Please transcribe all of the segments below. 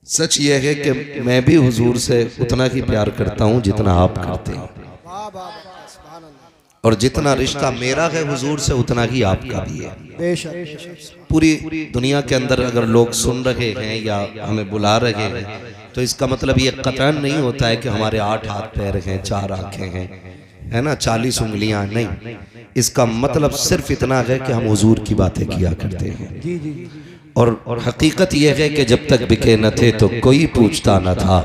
सच ये है कि मैं भी हुजूर से उतना ही प्यार करता हूँ जितना आप करते हैं, और जितना रिश्ता मेरा है हुजूर से उतना ही आपका भी है। पूरी दुनिया के अंदर अगर लोग सुन रहे हैं या हमें बुला रहे हैं तो इसका मतलब ये कतई नहीं होता है कि हमारे 8 हाथ पैर हैं, 4 आंखें हैं, है ना, 40 उंगलियां, नहीं। इसका मतलब सिर्फ इतना है कि हम हुजूर की बातें किया करते हैं। और हकीकत यह है कि जब तक बिके न थे तो कोई पूछता न था,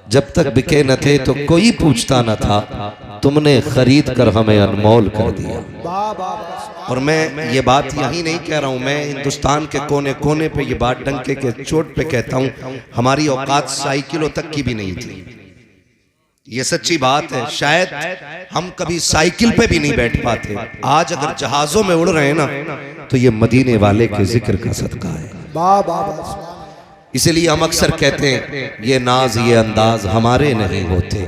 जब तक बिके न थे तो कोई पूछता न था, तुमने खरीद कर हमें अनमोल कर दिया। और मैं ये बात यही नहीं कह रहा हूँ, मैं हिंदुस्तान के कोने कोने पे ये बात डंके के चोट पे कहता हूँ, हमारी औकात साइकिलों तक की भी नहीं थी। ये सच्ची बात है। शायद हम कभी साइकिल पे भी नहीं बैठ पाते। आज अगर जहाजों में उड़ रहे हैं ना तो ये मदीने वाले के जिक्र का सदका है। इसलिए हम अक्सर कहते हैं ये नाज ये अंदाज हमारे नहीं होते,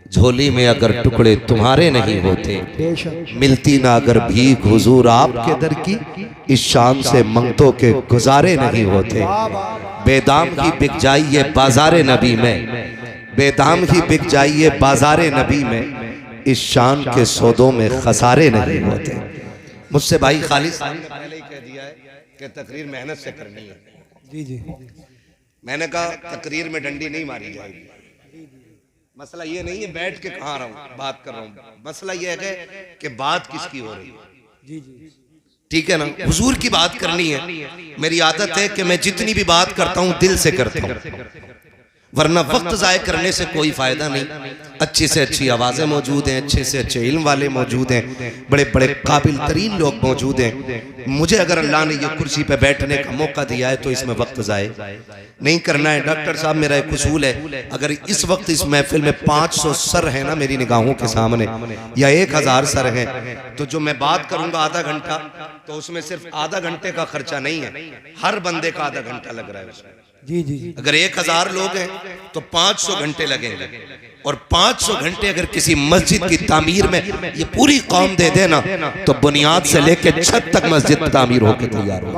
झोली में अगर टुकड़े तुम्हारे नहीं होते, मिलती ना अगर भीख हुजूर आपके दर की, इस शान से मंगतों के गुजारे नहीं होते। बेदाम ही बिक जाइए बाजारे नबी में, बेदाम ही बिक जाइए बाजारे नबी में, इस शान के सौदों में खसारे नहीं होते। मुझसे भाई खालिद पहले ही कह दिया है कि तकरीर मेहनत से करनी है। जी जी, मैंने कहा तकरीर में डंडी नहीं मारी जाएगी। मसला ये नहीं है बैठ के कहाँ रहा हूँ बात कर रहा हूँ, मसला ये है कि बात किसकी हो रही है। जी जी, ठीक है ना, हुजूर की बात करनी है। मेरी आदत है कि मैं जितनी भी बात करता हूँ दिल से करता हूँ, वरना वक्त ज़ाय करने से कोई फायदा नहीं। अच्छी से अच्छी आवाज़ें मौजूद हैं, अच्छे से अच्छे इल्म वाले मौजूद हैं, बड़े बड़े काबिल तरीन लोग मौजूद हैं। मुझे अगर अल्लाह ने ये कुर्सी पे बैठने का मौका दिया है तो इसमें वक्त ज़ाय नहीं करना है। डॉक्टर साहब मेरा एक उसूल है, अगर इस वक्त इस महफिल में 500 सर है ना मेरी निगाहों के सामने, या 1000 सर हैं, तो जो मैं बात करूंगा आधा घंटा, तो उसमें सिर्फ आधा घंटे का खर्चा नहीं है, हर बंदे का आधा घंटा लग रहा है उसमें। जी जी, अगर 1000 लोग हैं तो 500 घंटे लगेंगे, और 500 घंटे अगर किसी मस्जिद की तामीर में ये पूरी कौम दे देना तो बुनियाद से लेके छत तक मस्जिद तामीर होकर तैयार हो।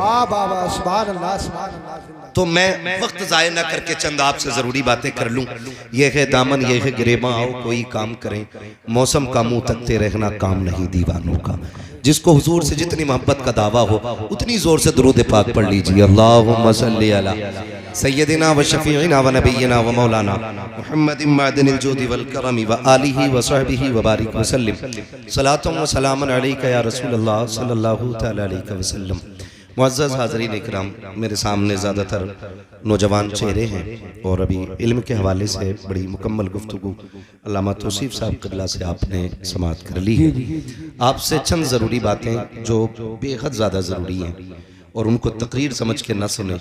तो मैं वक्त ज़ाय ना करके चंद आपसे ज़रूरी बातें कर लूँ। ये है दामन ये है गिरेबा, आओ कोई काम करें, मौसम का मुँह तकते रहना काम नहीं दीवानों का। जिसको हुजूर से जितनी मोहब्बत का दावा हो उतनी जोर से दुरूद पाक पढ़ लीजिए। अल्लाहुम्मा सल्ली अला सय्यदिना व शफीइना व नबिय्यिना व मौलाना मुहम्मदिन मअदनिल जुदी वल करमी व आलिहि व सहबिहि व बारिक व सल्लिम सलातुन व सलामुन अलैका या रसूलल्लाह सल्लल्लाहु तआला अलैहि वसल्लम। मुअज़्ज़ज़ हाज़रीन इकराम, मेरे सामने ज़्यादातर नौजवान चेहरे हैं और अभी इल्म के हवाले से बड़ी मुकम्मल गुफ्तगू अल्लामा तौसीफ़ साहब क़िबला से आपने समाअत कर ली है। आपसे चंद ज़रूरी बातें जो बेहद ज़्यादा ज़रूरी हैं, और उनको तकरीर समझ के न सुने,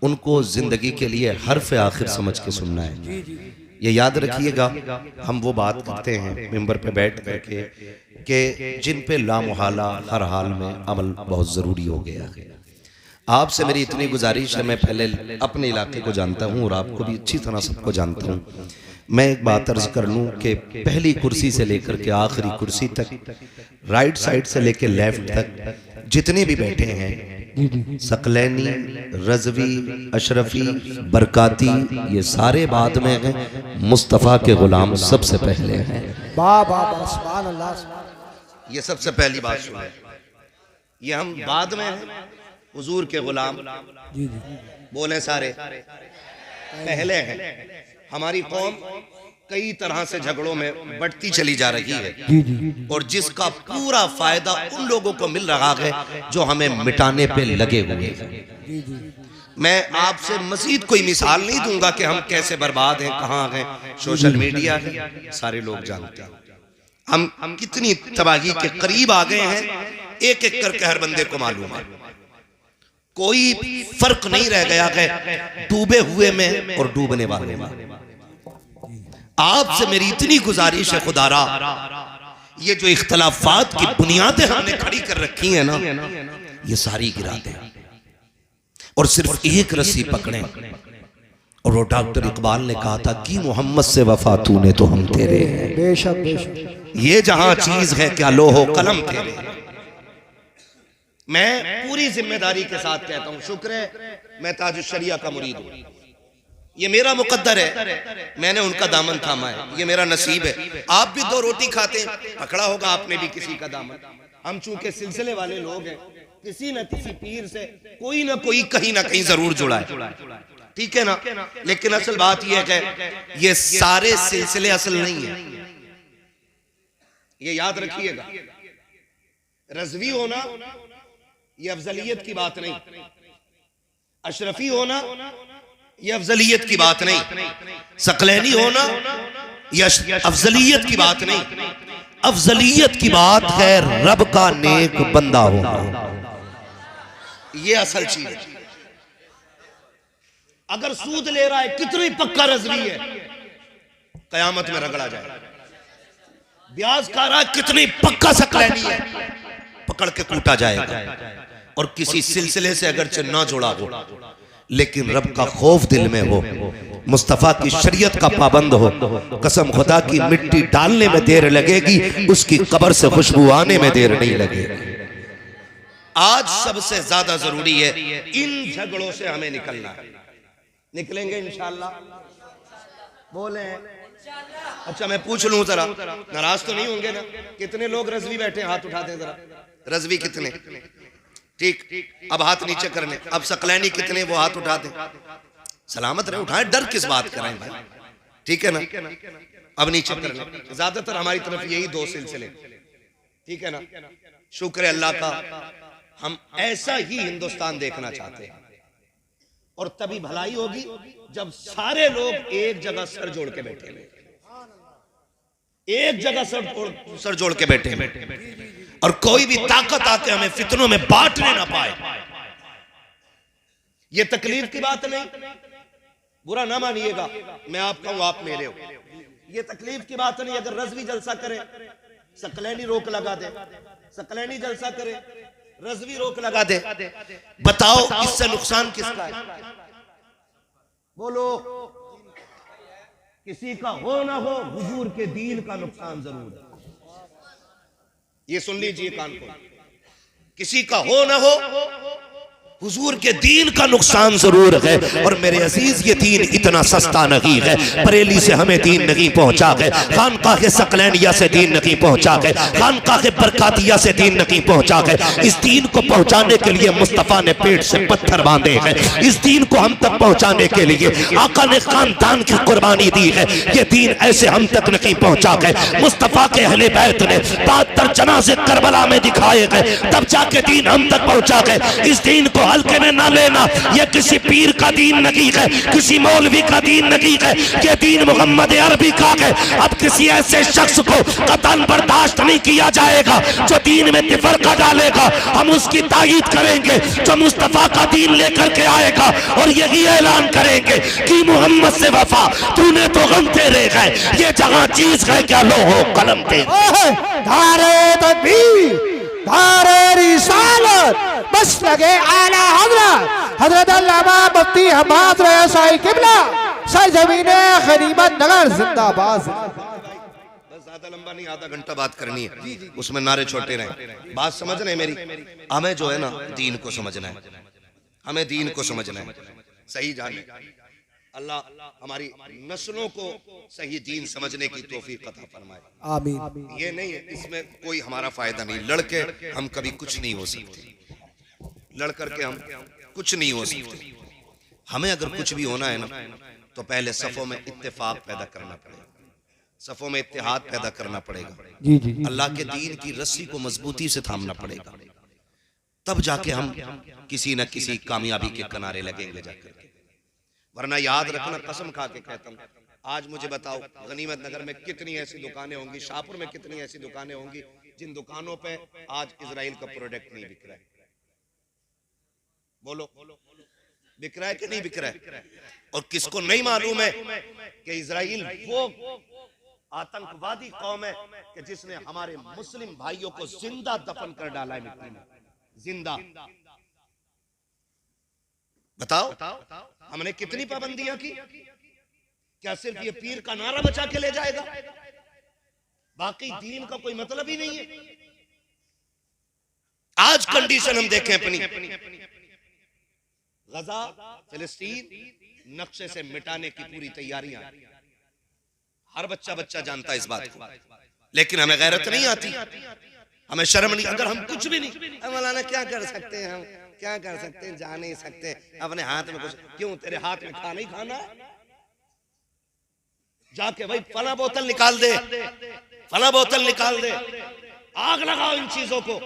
उनको ज़िंदगी के लिए हर्फ़ आखिर समझ के सुनना है। ये याद रखिएगा, हम वो बात करते हैं मिंबर पे बैठ करके कि जिन पे लामुहाला हर हाल में अमल बहुत ज़रूरी हो गया है। आपसे मेरी इतनी गुजारिश है, मैं पहले अपने इलाके को जानता हूँ और आपको भी अच्छी तरह सबको जानता हूँ। मैं एक बात अर्ज कर लूँ कि पहली कुर्सी से लेकर के आखिरी कुर्सी तक, राइट साइड से लेकर लेफ्ट तक जितने भी बैठे हैं, सकलैनी, रज़वी, अशरफी, बरकाती, ये सारे बाद में हैं, मुस्तफ़ा के गुलाम सबसे पहले हैं। ये सबसे पहली बात सुनो, ये हम बाद में हैं, हुजूर के गुलाम बोले सारे पहले हैं। हमारी कौम कई तरह से झगड़ों में बढ़ती चली जा रही है, और जिसका पूरा फायदा उन लोगों को मिल रहा है जो हमें मिटाने पे लगे हुए हैं। मैं आपसे मजीद कोई मिसाल नहीं दूंगा कि हम कैसे बर्बाद हैं, कहाँ हैं। सोशल मीडिया है, सारे लोग जानते हैं हम कितनी तबाही के करीब आ गए हैं, एक एक करके हर बंदे को मालूम है। कोई फर्क नहीं रह गया है डूबे हुए में और डूबने वाले में। आपसे मेरी इतनी गुजारिश है, खुदारा ये जो इख्तलाफात की बुनियादें हमने खड़ी कर रखी हैं ना, ये सारी गिरा दें और सिर्फ एक रस्सी पकड़ें। और वो डॉक्टर इकबाल ने कहा था कि मोहम्मद से वफा तूने तो हम तेरे हैं, बेशक बेशक ये जहां चीज है क्या लोहो कलम तेरे। मैं पूरी जिम्मेदारी के साथ कहता हूं, शुक्र है मैं ताजुश शरिया का मुरीद हूं, ये मेरा मुकद्दर है, मैंने उनका दामन थामा है, ये मेरा नसीब है। आप भी दो रोटी खाते हैं, पकड़ा होगा आपने भी किसी का दामन। हम चूंकि सिलसिले वाले लोग हैं, किसी न किसी पीर से कोई ना कोई कहीं ना कहीं जरूर जुड़ा है, ठीक है ना। लेकिन असल बात यह है कि ये सारे सिलसिले असल नहीं है, ये याद रखिएगा। रज़वी होना ये अफजलियत की बात नहीं, अशरफी होना ये अफजलियत की बात नहीं, सकलैनी होना ये अफजलियत की बात नहीं। अफजलियत की बात है रब का नेक बंदा होना, ये असल चीज है। अगर सूद ले रहा है कितनी पक्का रज़वी है, कयामत में रगड़ा जाए। ब्याज खा रहा है कितनी पक्का सकलैनी है, पकड़ के कूटा जाएगा। और किसी सिलसिले से अगरचे ना जुड़ा हो, लेकिन रब का खौफ दिल में हो, मुस्तफा की शरीयत का पाबंद हो, कसम खुदा की मिट्टी डालने में देर लगेगी, उसकी कब्र से खुशबू आने में देर नहीं लगेगी। आज सबसे ज्यादा जरूरी है इन झगड़ों से हमें निकलना है। निकलेंगे इंशाअल्लाह, बोले अच्छा मैं पूछ लूं जरा, नाराज तो नहीं होंगे ना? कितने लोग रज़वी बैठे, हाथ उठा दें जरा। रज़वी कितने? ठीक, अब हाथ नीचे करने। अब सकलैनी कितने? वो हाथ उठा दें। सलामत रहे, उठाएं, डर किस बात करें भाई, ठीक है ना। अब नीचे करने। ज्यादातर हमारी तरफ यही दो सिलसिले, ठीक है ना। शुक्र है अल्लाह का, हम ऐसा ही हिंदुस्तान देखना चाहते हैं। और तभी भलाई होगी जब सारे लोग एक जगह सर जोड़ के बैठे हुए, एक जगह सर जोड़ के बैठे और कोई भी ताकत आके हमें फितनों में बांटने ना पाए। ये तकलीफ की बात नहीं, बुरा ना मानिएगा, मैं आपका हूं, आप मेरे हो। ये तकलीफ की बात नहीं। अगर रज़वी जलसा करे, सकलैनी रोक लगा दे, सकलैनी जलसा करे, रज़वी रोक लगा दे, बताओ इससे नुकसान किसका है? बोलो। किसी का हो ना हो, हुजूर के दीन का नुकसान जरूर है। ये सुन लीजिए कान को, किसी का हो ना हो, हुजूर के दीन का नुकसान जरूर है। और मेरे अजीज ये दीन इतना सस्ता नहीं है, बरेली से हमें दीन नहीं पहुंचा है, खानकाह के सकलैनिया से दीन नहीं पहुंचा है, खानकाह के बरकातिया से दीन नहीं पहुंचा है। इस दीन को पहुंचाने के लिए मुस्तफा ने पेट से पत्थर बांधे हैं। इस दीन को हम तक पहुंचाने के लिए आका ने खानदान की कुर्बानी दी है। ये दीन ऐसे हम तक नहीं पहुंचा है। मुस्तफा के अहले बैत ने 72 जनाजे करबला में दिखाए गए, तब जाके दीन हम तक पहुंचा है। इस दीन को हल्के में ना लेना, यह किसी पीर का दीन नहीं है, किसी मौलवी का दीन नहीं है, यह दीन मोहम्मद अरबी का है। अब किसी ऐसे शख्स को कतन बर्दाश्त नहीं किया जाएगा जो दीन में तिफरका डालेगा। हम उसकी तायीद करेंगे जो मुस्तफा का दीन लेकर के आएगा, और यही ऐलान करेंगे कि मोहम्मद से वफा, तूने तो गम तेरे गए, ये जहां चीज है क्या लो हो कलम तेरे। धारे तकबीर, धारे रिसालत, बस लगे आला हजरत हजरत अल्लामा मुफ्ती हमाद रसाई किबला सरजमीने गनीमत नगर जिंदाबाद। ज्यादा लंबा नहीं, आधा घंटा बात करनी है, उसमें नारे छोटे रहे। बात समझ रहे मेरी? हमें जो है ना दीन को समझना है, हमें दीन को समझना है, सही जाने। अल्लाह हमारी नस्लों को सही दीन समझने की तौफीक अता फरमाए, आमीन। ये नहीं है, इसमें कोई हमारा फायदा नहीं। लड़के हम कभी कुछ नहीं हो सकते, लड़ करके हम कुछ नहीं हो सकते। हमें अगर कुछ भी होना है ना, तो पहले सफों में इत्तेफाक पैदा करना पड़ेगा, सफों में इत्तेहाद पैदा करना पड़ेगा। जी जी, अल्लाह के दीन की रस्सी को मजबूती से थामना पड़ेगा, तब जाके हम किसी न किसी कामयाबी के किनारे लगेंगे जाकर। वरना याद रखना, कसम खा के कहता हूँ, आज मुझे बताओ गनीमत नगर में कितनी ऐसी दुकानें होंगी, शाहपुर में कितनी ऐसी दुकानें होंगी जिन दुकानों पे आज इजराइल का प्रोडक्ट नहीं बिक रहा है? बोलो, बिक रहा है कि नहीं बिक रहा है? और किसको नहीं मालूम है कि इजराइल वो आतंकवादी कौम है कि जिसने हमारे मुस्लिम भाइयों को जिंदा दफन कर डाला है मिट्टी में, जिंदा। बताओ हमने कितनी पाबंदियां की? क्या सिर्फ ये पीर का नारा बचा के ले जाएगा? बाकी दीन का कोई मतलब ही नहीं है। आज कंडीशन हम देखें अपनी, गजा फिलिस्तीन नक्शे से मिटाने की पूरी तैयारियां, हर बच्चा जानता है इस बात को, लेकिन हमें गैरत नहीं आती, हमें शर्म नहीं। अगर हम कुछ भी नहीं, मौलाना क्या कर सकते हैं, हम क्या कर सकते हैं, जा नहीं सकते, अपने हाथ में कुछ, क्यों तेरे हाथ में खाना ही खाना है, जाके भाई फला बोतल निकाल दे, फला बोतल निकाल दे, आग लगाओ इन चीजों को।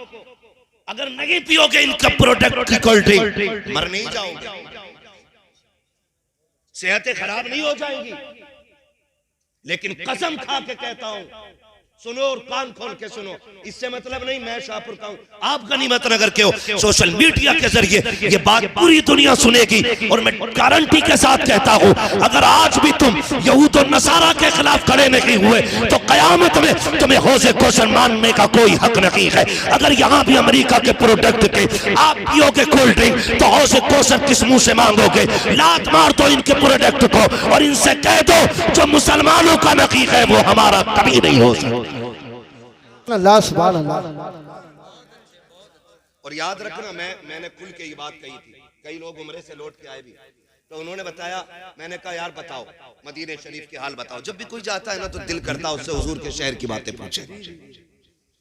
अगर नहीं पियोगे इनका प्रोडक्ट की कोल्ड ड्रिंक, मर नहीं जाओगे, सेहतें खराब नहीं हो जाएंगी। लेकिन कसम खा के कहता हूं, सुनो और कान खोल के सुनो, इससे मतलब नहीं मैं शाहपुर का हूं, आप गनीमत नगर के हो, सोशल मीडिया के जरिए ये बात पूरी दुनिया सुनेगी। और मैं गारंटी के साथ कहता हूं, अगर आज भी तुम यहूद और नसारा के खिलाफ खड़े नहीं हुए तो कयामत में तुम्हें हौज़े कौसर मानने का कोई हक नहीं है। अगर यहां भी अमेरिका के प्रोडक्ट के आप पियोगे कोल्ड ड्रिंक तो हौज़े कौसर किस मुंह से मांगोगे? लात मार दो इनके प्रोडक्ट को और इनसे कह दो जो मुसलमानों का नकी है वो हमारा कभी नहीं हो सकता। अल्लाह सुभान अल्लाह। और याद रखना, मैंने खुल के ये बात कही थी, कई लोग उम्रे से लौट के आए भी तो उन्होंने बताया, मैंने कहा यार बताओ मदीने शरीफ की हाल बताओ। जब भी कोई जाता है ना तो दिल करता है उससे हुजूर के शहर की बातें पूछे,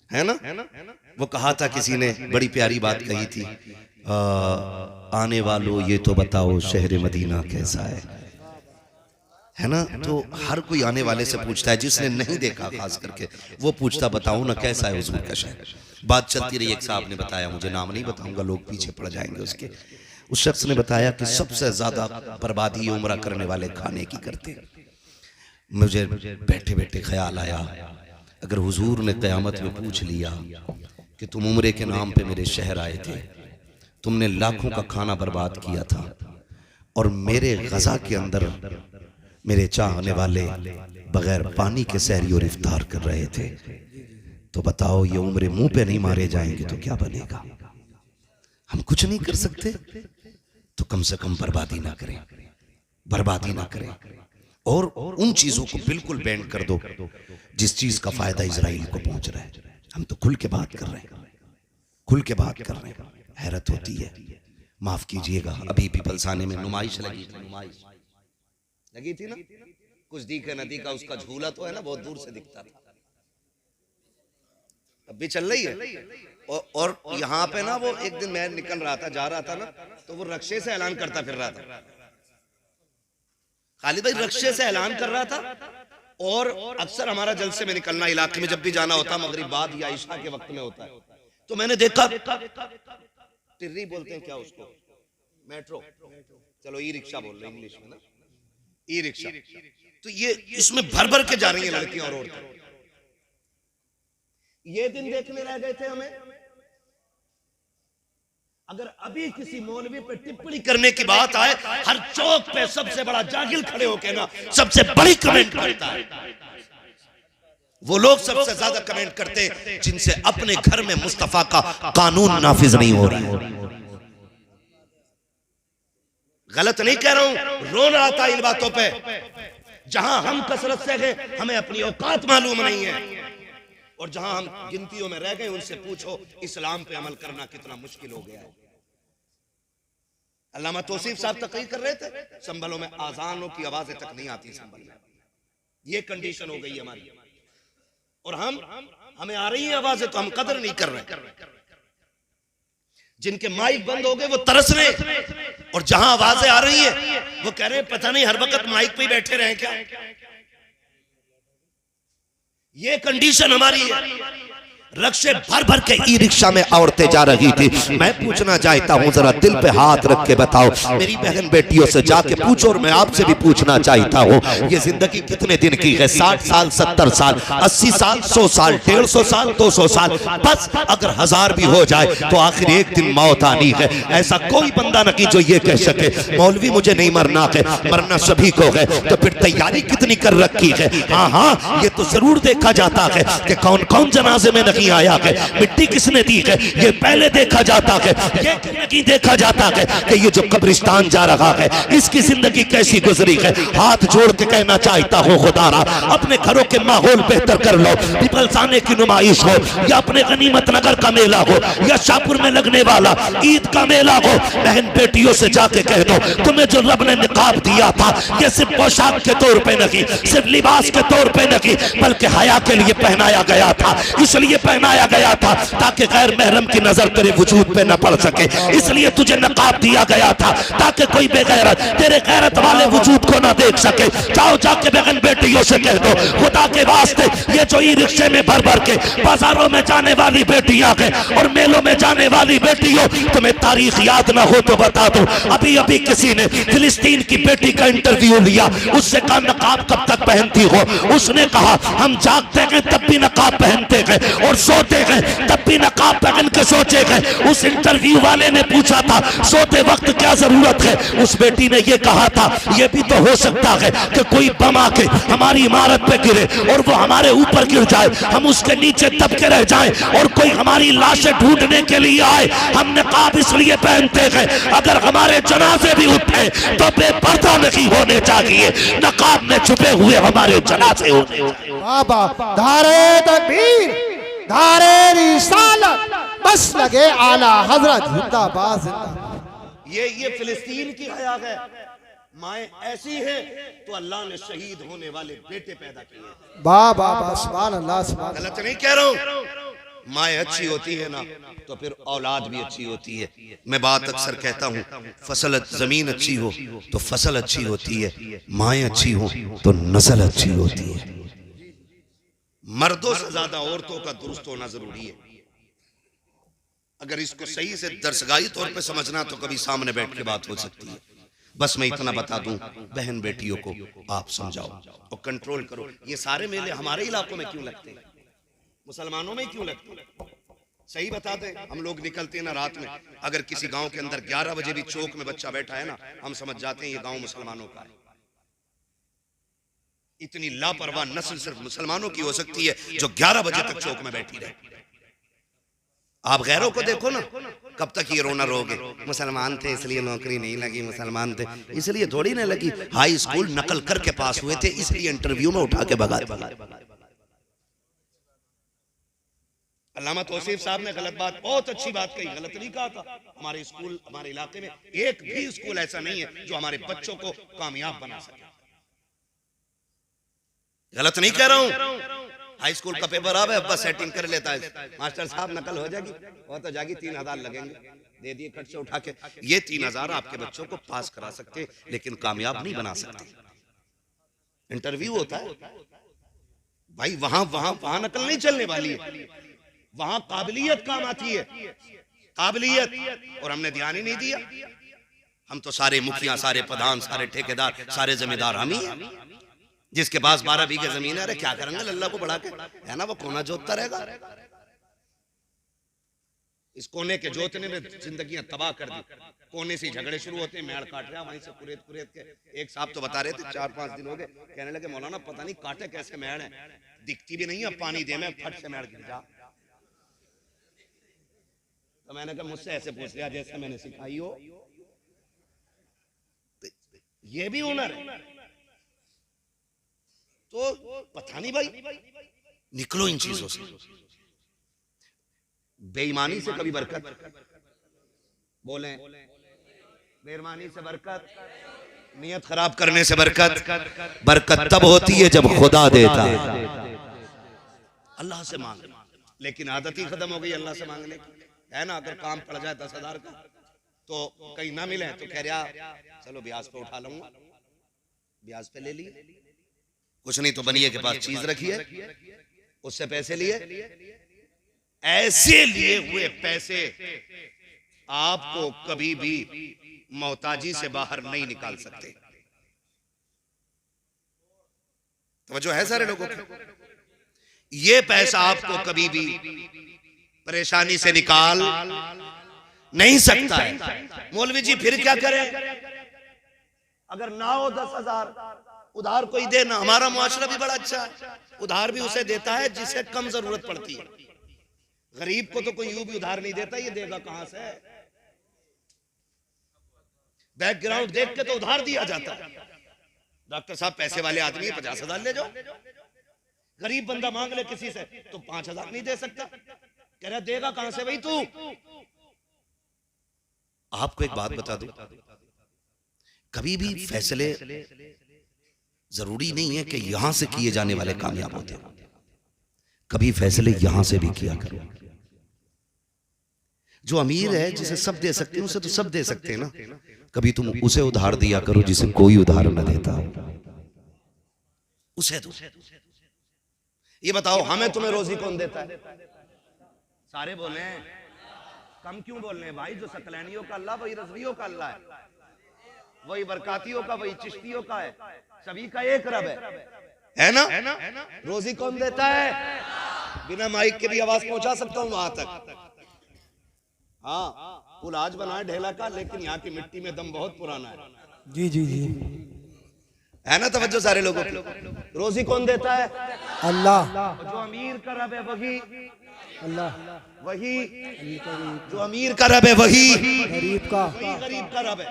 है ना। वो कहा था किसी ने, बड़ी प्यारी बात कही थी, आने वालों ये तो बताओ शहर मदीना कैसा है ना। तो हर कोई आने वाले से पूछता है, जिसने नहीं देखा खास करके वो पूछता बताओ ना कैसा है हुजूर का शहर। बात चलती रही, एक साहब ने बताया, मुझे नाम नहीं बताऊंगा लोग पीछे पड़ जाएंगे उसके, उस शख्स ने बताया कि सबसे ज्यादा बर्बादी उम्रा करने वाले खाने की करते। मुझे बैठे बैठे ख्याल आया, अगर हुजूर ने क़यामत में पूछ लिया कि तुम उम्रे के नाम पे मेरे शहर आए थे, तुमने लाखों का खाना बर्बाद किया था और मेरे गजा के अंदर मेरे चाहने वाले बगैर पानी के सहरी और इफ्तार कर रहे थे, तो बताओ ये उम्र मुंह पे नहीं मारे जाएंगे तो क्या बनेगा? हम कुछ नहीं कर सकते तो कम से कम बर्बादी ना करें, बर्बादी ना करें। और उन चीजों को बिल्कुल बैन कर दो जिस चीज का फायदा इजराइल को पहुंच रहा है। हम तो खुल के बात कर रहे हैं, खुल के बात कर रहे हैं। हैरत होती है, माफ कीजिएगा, अभी भी पलसाने में नुमाइश लगी थी, नुमाइश लगी थी ना, कुछ दिखे नदी का उसका झूला तो है ना, बहुत दूर से दिखता था, अब भी चल रही है। और यहाँ पे ना वो एक दिन मैं निकल रहा था, जा रहा था ना, तो वो रक्शे से ऐलान करता फिर रहा था, खालिद भाई रक्शे से ऐलान कर रहा था। और अक्सर हमारा जलसे में निकलना इलाके में जब भी जाना होता, मगरिब बाद या इशा के वक्त में होता है, तो मैंने देखा टिर्री बोलते हैं क्या उसको, मेट्रो, चलो ई रिक्शा बोल रहे इंग्लिश में ना, ई रिक्शा, तो ये इसमें भर भर के जा रही हैं लड़कियां और औरतें। ये दिन देखने रह गए थे हमें। अगर अभी किसी मौलवी पे टिप्पणी करने की बात आए, हर चौक पे सबसे बड़ा जागिल खड़े होके ना सबसे बड़ी कमेंट करता है। वो लोग सबसे ज्यादा कमेंट करते हैं जिनसे अपने घर में मुस्तफा का कानून नाफिज नहीं हो रहा है। गलत नहीं कह रहा हूं, रोना आता इन बातों पे। जहां हम कसरत से गए, हमें अपनी औकात मालूम नहीं है, और जहां हम गिनतियों में रह गए उनसे पूछो इस्लाम पे अमल करना कितना मुश्किल हो गया है। अल्लामा तौसीफ साहब तकरीर कर रहे थे, संभलों में आजानों की आवाजें तक नहीं आती संभल में। ये कंडीशन हो गई हमारी, और हमें आ रही है आवाजें तो हम कदर नहीं कर रहे। जिनके माइक बंद हो गए वो तरस रहे, और जहां आवाजें आ रही है वो कह रहे हैं पता नहीं हर वक्त माइक पे ही बैठे रहे क्या। ये कंडीशन हमारी है। रक्शे भर भर के ई रिक्शा में औरतें जा रही थी। मैं पूछना चाहता हूँ, जरा दिल पे हाथ रख के बताओ, मेरी बहन बेटियों से जाके पूछो, और मैं आपसे भी पूछना चाहता हूँ, ये जिंदगी कितने दिन की है? 60 साल, 70 साल, 80 साल, 100 साल, 150 साल, 200 साल, बस अगर 1000 भी हो जाए तो आखिर एक दिन मौत आनी है। ऐसा कोई बंदा नहीं जो ये कह सके मौलवी मुझे नहीं मरना है, मरना सभी को है। तो फिर तैयारी कितनी कर रखी है? हाँ, ये तो जरूर देखा जाता है कि कौन कौन जनाजे में नहीं नहीं आया है, मिट्टी किसने दी है ये पहले देखा जाता है, ये नहीं देखा जाता है कि ये जो कब्रिस्तान जा रहा है इसकी जिंदगी कैसी गुजरी है। हाथ जोड़ के कहना चाहता हूँ खुदारा अपने घरों के माहौल बेहतर कर लो, पीपल्स आने की नुमाइश हो या अपने गनीमत नगर का मेला हो या शाहपुर में लगने वाला ईद का मेला हो, बहन बेटियों से जाके कह दो तुम्हें जो रब ने निकाब दिया था ये सिर्फ पोशाक के तौर पे नहीं, सिर्फ लिबास के तौर पे नहीं, बल्कि हया के लिए पहनाया गया था। इसलिए पहनाया गया था ताकि गैर महरम की नजर तेरे वजूद पे न पड़ सके, इसलिए तुझे नकाब दिया गया था ताकि कोई बेगैरत तेरे गैरत वाले वजूद को ना देख सके। जाओ जाके बहन बेटियों से कह दो खुदा के वास्ते ये जो ई रिक्शे में भर भर के बाजारों में जाने वाली बेटियां हैं और मेलों में जाने वाली बेटियों, तुम्हें तारीख याद ना हो तो बता दो, अभी अभी किसी ने फिलिस्तीन की बेटी का इंटरव्यू लिया, उससे कहा नकाब कब तक पहनती हो, उसने कहा हम जागते हैं तब भी नकाब पहनते हैं और सोते हैं तब भी नकाब पहन के सोचे हैं। उस इंटरव्यू वाले ने पूछा था सोते वक्त क्या जरूरत है, उस बेटी ने ये कहा था ये भी तो हो सकता है कि कोई बम आके हमारी इमारत पे गिरे और वो हमारे ऊपर गिर जाए, हम उसके नीचे दब के रह जाएं और कोई हमारी लाशें ढूंढने के लिए आए। हम नकाब इसलिए पहनते हैं अगर हमारे जनाजे भी उठे तो बेपर्दा नहीं होने चाहिए, नकाब में छुपे हुए हमारे जनाजे होने चाहिए। बाबा धारे तकबीर धारे रिसालत बस लगे आला हजरत जिंदाबाद जिंदाबाद। ये फिलिस्तीन की हया है, माए ऐसी है तो अल्लाह ने शहीद होने वाले बेटे पैदा किए। बाबा सुभान अल्लाह सुभान। गलत नहीं कह रहा हूं, माए अच्छी होती है ना तो फिर औलाद भी अच्छी होती है। मैं बात अक्सर कहता हूँ फसल जमीन अच्छी हो तो फसल अच्छी होती है, माए अच्छी हो तो नस्ल अच्छी होती है। मर्दों से ज्यादा औरतों का दुरुस्त होना जरूरी है। अगर इसको सही से दरसगाही तौर पे समझना तो कभी सामने बैठ के बात हो सकती है। बस मैं इतना बता दूं बहन बेटियों को आप समझाओ और कंट्रोल करो। ये सारे मेले हमारे इलाकों में क्यों लगते हैं, मुसलमानों में क्यों लगते हैं? सही बता दें, हम लोग निकलते हैं ना रात में, अगर किसी गांव के अंदर 11 बजे भी चौक में बच्चा बैठा है ना, हम समझ जाते हैं ये गांव मुसलमानों का है। इतनी लापरवाह नस्ल सिर्फ मुसलमानों की हो सकती है जो 11 बजे तक चौक में बैठी रहे। आप गैरों को देखो ना, कब तक ये रोना रोगे, मुसलमान थे इसलिए नौकरी नहीं लगी, मुसलमान थे इसलिए थोड़ी नहीं लगी, हाई स्कूल नकल करके पास हुए थे इसलिए इंटरव्यू में उठा के भगा दिया। अल्लामा तौसीफ साहब ने गलत बात, बहुत अच्छी बात कही, गलत नहीं कहा था। हमारे स्कूल हमारे इलाके में एक भी स्कूल ऐसा नहीं है जो हमारे बच्चों को कामयाब बना सके। गलत नहीं कह रहा हूं। हाई स्कूल का पेपर आ बस सेटिंग कर लेता है, मास्टर साहब नकल हो जाएगी और तो जाएगी 3000 लगेंगे, दे दिए खर्च से उठा के। ये 3000 आपके बच्चों को पास करा सकते लेकिन कामयाब नहीं बना सकते। इंटरव्यू होता है भाई, वहां वहां वहां नकल नहीं चलने वाली है, वहां काबिलियत काम आती है, काबिलियत। और हमने ध्यान ही नहीं दिया। हम तो सारे मुखिया, सारे प्रधान, सारे ठेकेदार, सारे जमींदार हम ही हैं। जिसके पास 12 बीघे जमीन है, अरे क्या करेंगे अल्लाह को बढ़ा के, है ना, वो कोना जोतता रहेगा। इस कोने के जोतने में जिंदगियां तबाह कर दी। कोने से झगड़े शुरू होते हैं, मेड़ काट रहा वहीं से कुरेद कुरेद के। एक साहब तो बता रहे थे 4-5 दिन हो गए, कहने लगे मौलाना पता नहीं काटे कैसे मेड़ है, दिखती भी नहीं है, पानी दे में फट से मेड़ गिर जा। तो मैंने कहा मुझसे ऐसे पूछ लिया जैसे मैंने सिखाई हो। ये भी हुनर है। तो पता नहीं भाई, निकलो इन चीजों से। बेईमानी से कभी बरकत, बोले बेईमानी से बरकत, नियत खराब करने से बरकत। बरकत तब होती है जब खुदा देता है। अल्लाह से मांग, लेकिन आदत ही खत्म हो गई अल्लाह से मांगने की, है ना। अगर काम पड़ जाए 10,000 का तो कहीं ना मिले तो कह रहा चलो ब्याज पे उठा लूंगा, ब्याज पे ले लिए। कुछ नहीं तो बनिए के पास चीज रखी है, उससे पैसे लिए। ऐसे लिए हुए पैसे आपको कभी भी मोहताजी से बाहर नहीं निकाल सकते। तवज्जो है सारे लोगों को? ये पैसा आपको कभी भी परेशानी से निकाल नहीं सकता है। मौलवी जी फिर क्या करें? अगर ना हो 10,000 उधार कोई देना। हमारा मुआशरा भी बड़ा अच्छा है, उधार भी उसे देता है जिसे कम जरूरत पड़ती है। गरीब को तो कोई यूं भी उधार नहीं देता, ये देगा कहां से? बैकग्राउंड देख के तो उधार दिया जाता है। डॉक्टर साहब पैसे वाले आदमी 50,000 ले जाओ, गरीब बंदा मांग ले किसी से तो 5,000 नहीं दे सकता, कह रहा देगा कहां से भाई तू? आपको एक बात बता दूं, कभी भी फैसले जरूरी नहीं है कि यहां से किए जाने वाले कामयाब होते हैं, कभी फैसले यहां से भी किया करो। जो अमीर है जिसे सब दे सकते हैं उसे तो सब दे सकते हैं ना, कभी तुम उसे उधार दिया करो जिसे कोई उधार न देता, उसे दो। ये बताओ हमें तुम्हें रोजी कौन देता है? सारे बोले, कम क्यों बोल रहे हैं भाई? जो सकलैनियों का अल्लाह वही रज़वियों का अल्लाह है, वही बरकातियों का, वही चिश्तियों का है, सभी का एक रब है ना? रोजी कौन देता है? बिना माइक के भी आवाज पहुंचा सकता हूं वहां तक। हाँ, पुल आज बना है ढेला का, लेकिन यहाँ की मिट्टी में दम बहुत पुराना है। जी जी जी, है ना तवज्जो सारे लोगों की? रोजी कौन देता है? अल्लाह। जो अमीर का रब है वही अल्लाह, वही जो अमीर का रब है वही गरीब का गरीब का रब है।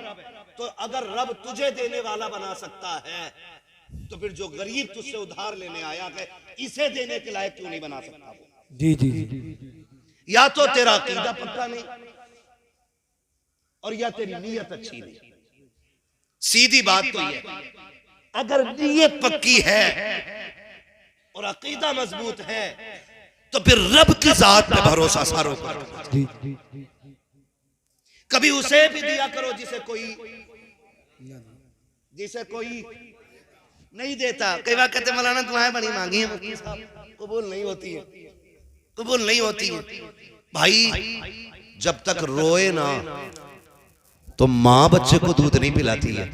तो अगर रब तुझे देने वाला बना सकता है तो फिर जो गरीब तुझसे उधार लेने आया है इसे देने के लायक क्यों नहीं बना सकता वो? जी जी जी, या तो तेरा अकीदा पक्का नहीं और या तेरी नीयत अच्छी नहीं। सीधी बात तो ये है, अगर नीयत पक्की है और अकीदा मजबूत है तो फिर रब की जात पे भरोसा सारों करो। कभी उसे भी दिया करो जिसे कोई नहीं देता। कई बार कहते मौलाना दुआएं बड़ी मांगी है मुफ्ती साहब, कबूल नहीं होती है, कबूल नहीं होती है। भाई जब तक रोए ना तो माँ बच्चे को दूध नहीं पिलाती है,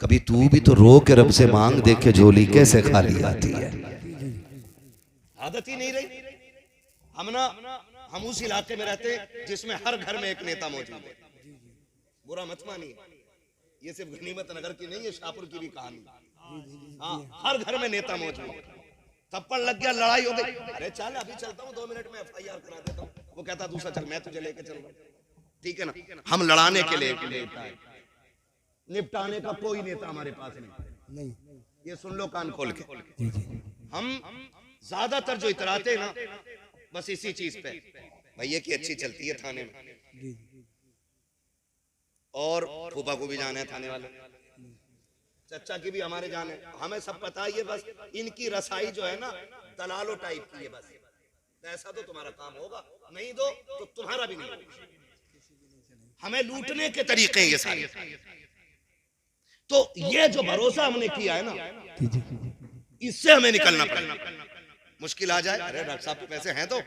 कभी तू भी तो रो के रब से मांग, देख के झोली कैसे खाली आती है। आदत ही नहीं रही। हम उस इलाके में रहते हैं जिसमें हर घर में एक नेता मौजूद है। बुरा मत मानिए, ये सिर्फ गनीमत नगर की नहीं है, शाहपुर की भी कहानी। हाँ, हर घर में नेता मौजूद है। थप्पड़ लग गया, लड़ाई हो गई, अरे चल अभी चलता हूँ, 2 मिनट में FIR करा देता हूँ। वो कहता दूसरा चल मैं तुझे लेके चल रहा हूँ, ठीक है ना? हम लड़ाने के लिए नेता है, निपटाने का कोई नेता हमारे पास नहीं। ये सुन लो कान खोल के, हम ज्यादातर जो इतराते ना बस इसी चीज पे, भैया की अच्छी चलती है थाने में, और फूफा को भी जाना है थाने वाले, चचा की भी हमारे जाने, हमें सब पता है। ये बस इनकी रसाई जो है ना दलालो टाइप की है, बस पैसा तो तुम्हारा काम होगा, नहीं दो तो तुम्हारा भी नहीं होगा। हमें लूटने के तरीके ये सारे। तो ये जो भरोसा हमने किया है ना, इससे हमें निकलना पड़ेगा। मुश्किल आ जाए, अरे डॉक्टर साहब के पैसे हैं तो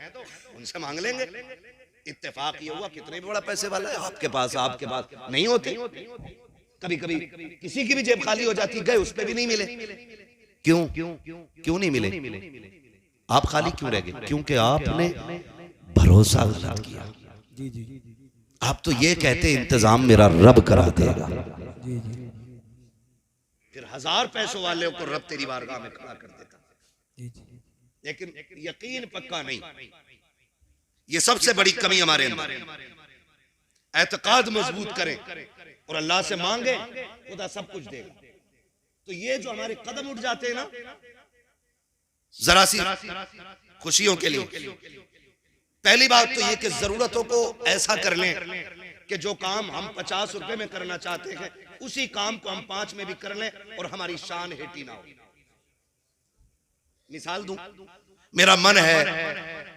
उनसे मांग लेंगे। इत्तेफाक ये हुआ, कितने भी बड़ा पैसे वाला है आपके पास नहीं होते। कभी कभी किसी की भी जेब खाली हो जाती, गए उस पे भी नहीं मिले। क्यों नहीं मिले? आप खाली क्यों रह गए? क्योंकि आपने भरोसा गलत किया। आप तो ये कहते इंतजाम मेरा रब करा देगा, फिर 1000 पैसों वाले को रब तेरी बारगाह में खड़ा कर देता। लेकिन यकीन पक्का नहीं, ये सबसे बड़ी कमी हमारे अंदर। एतकाद मजबूत करें और अल्लाह से मांगे, खुदा सब कुछ देगा। तो ये जो हमारे कदम उठ जाते हैं ना जरा सी खुशियों के लिए, पहली बात तो ये कि जरूरतों को ऐसा कर लें कि जो काम हम 50 रुपए में करना चाहते हैं उसी काम को हम 5 में भी कर लें और हमारी शान हेटी ना हो। मिसाल दूं, मेरा मन है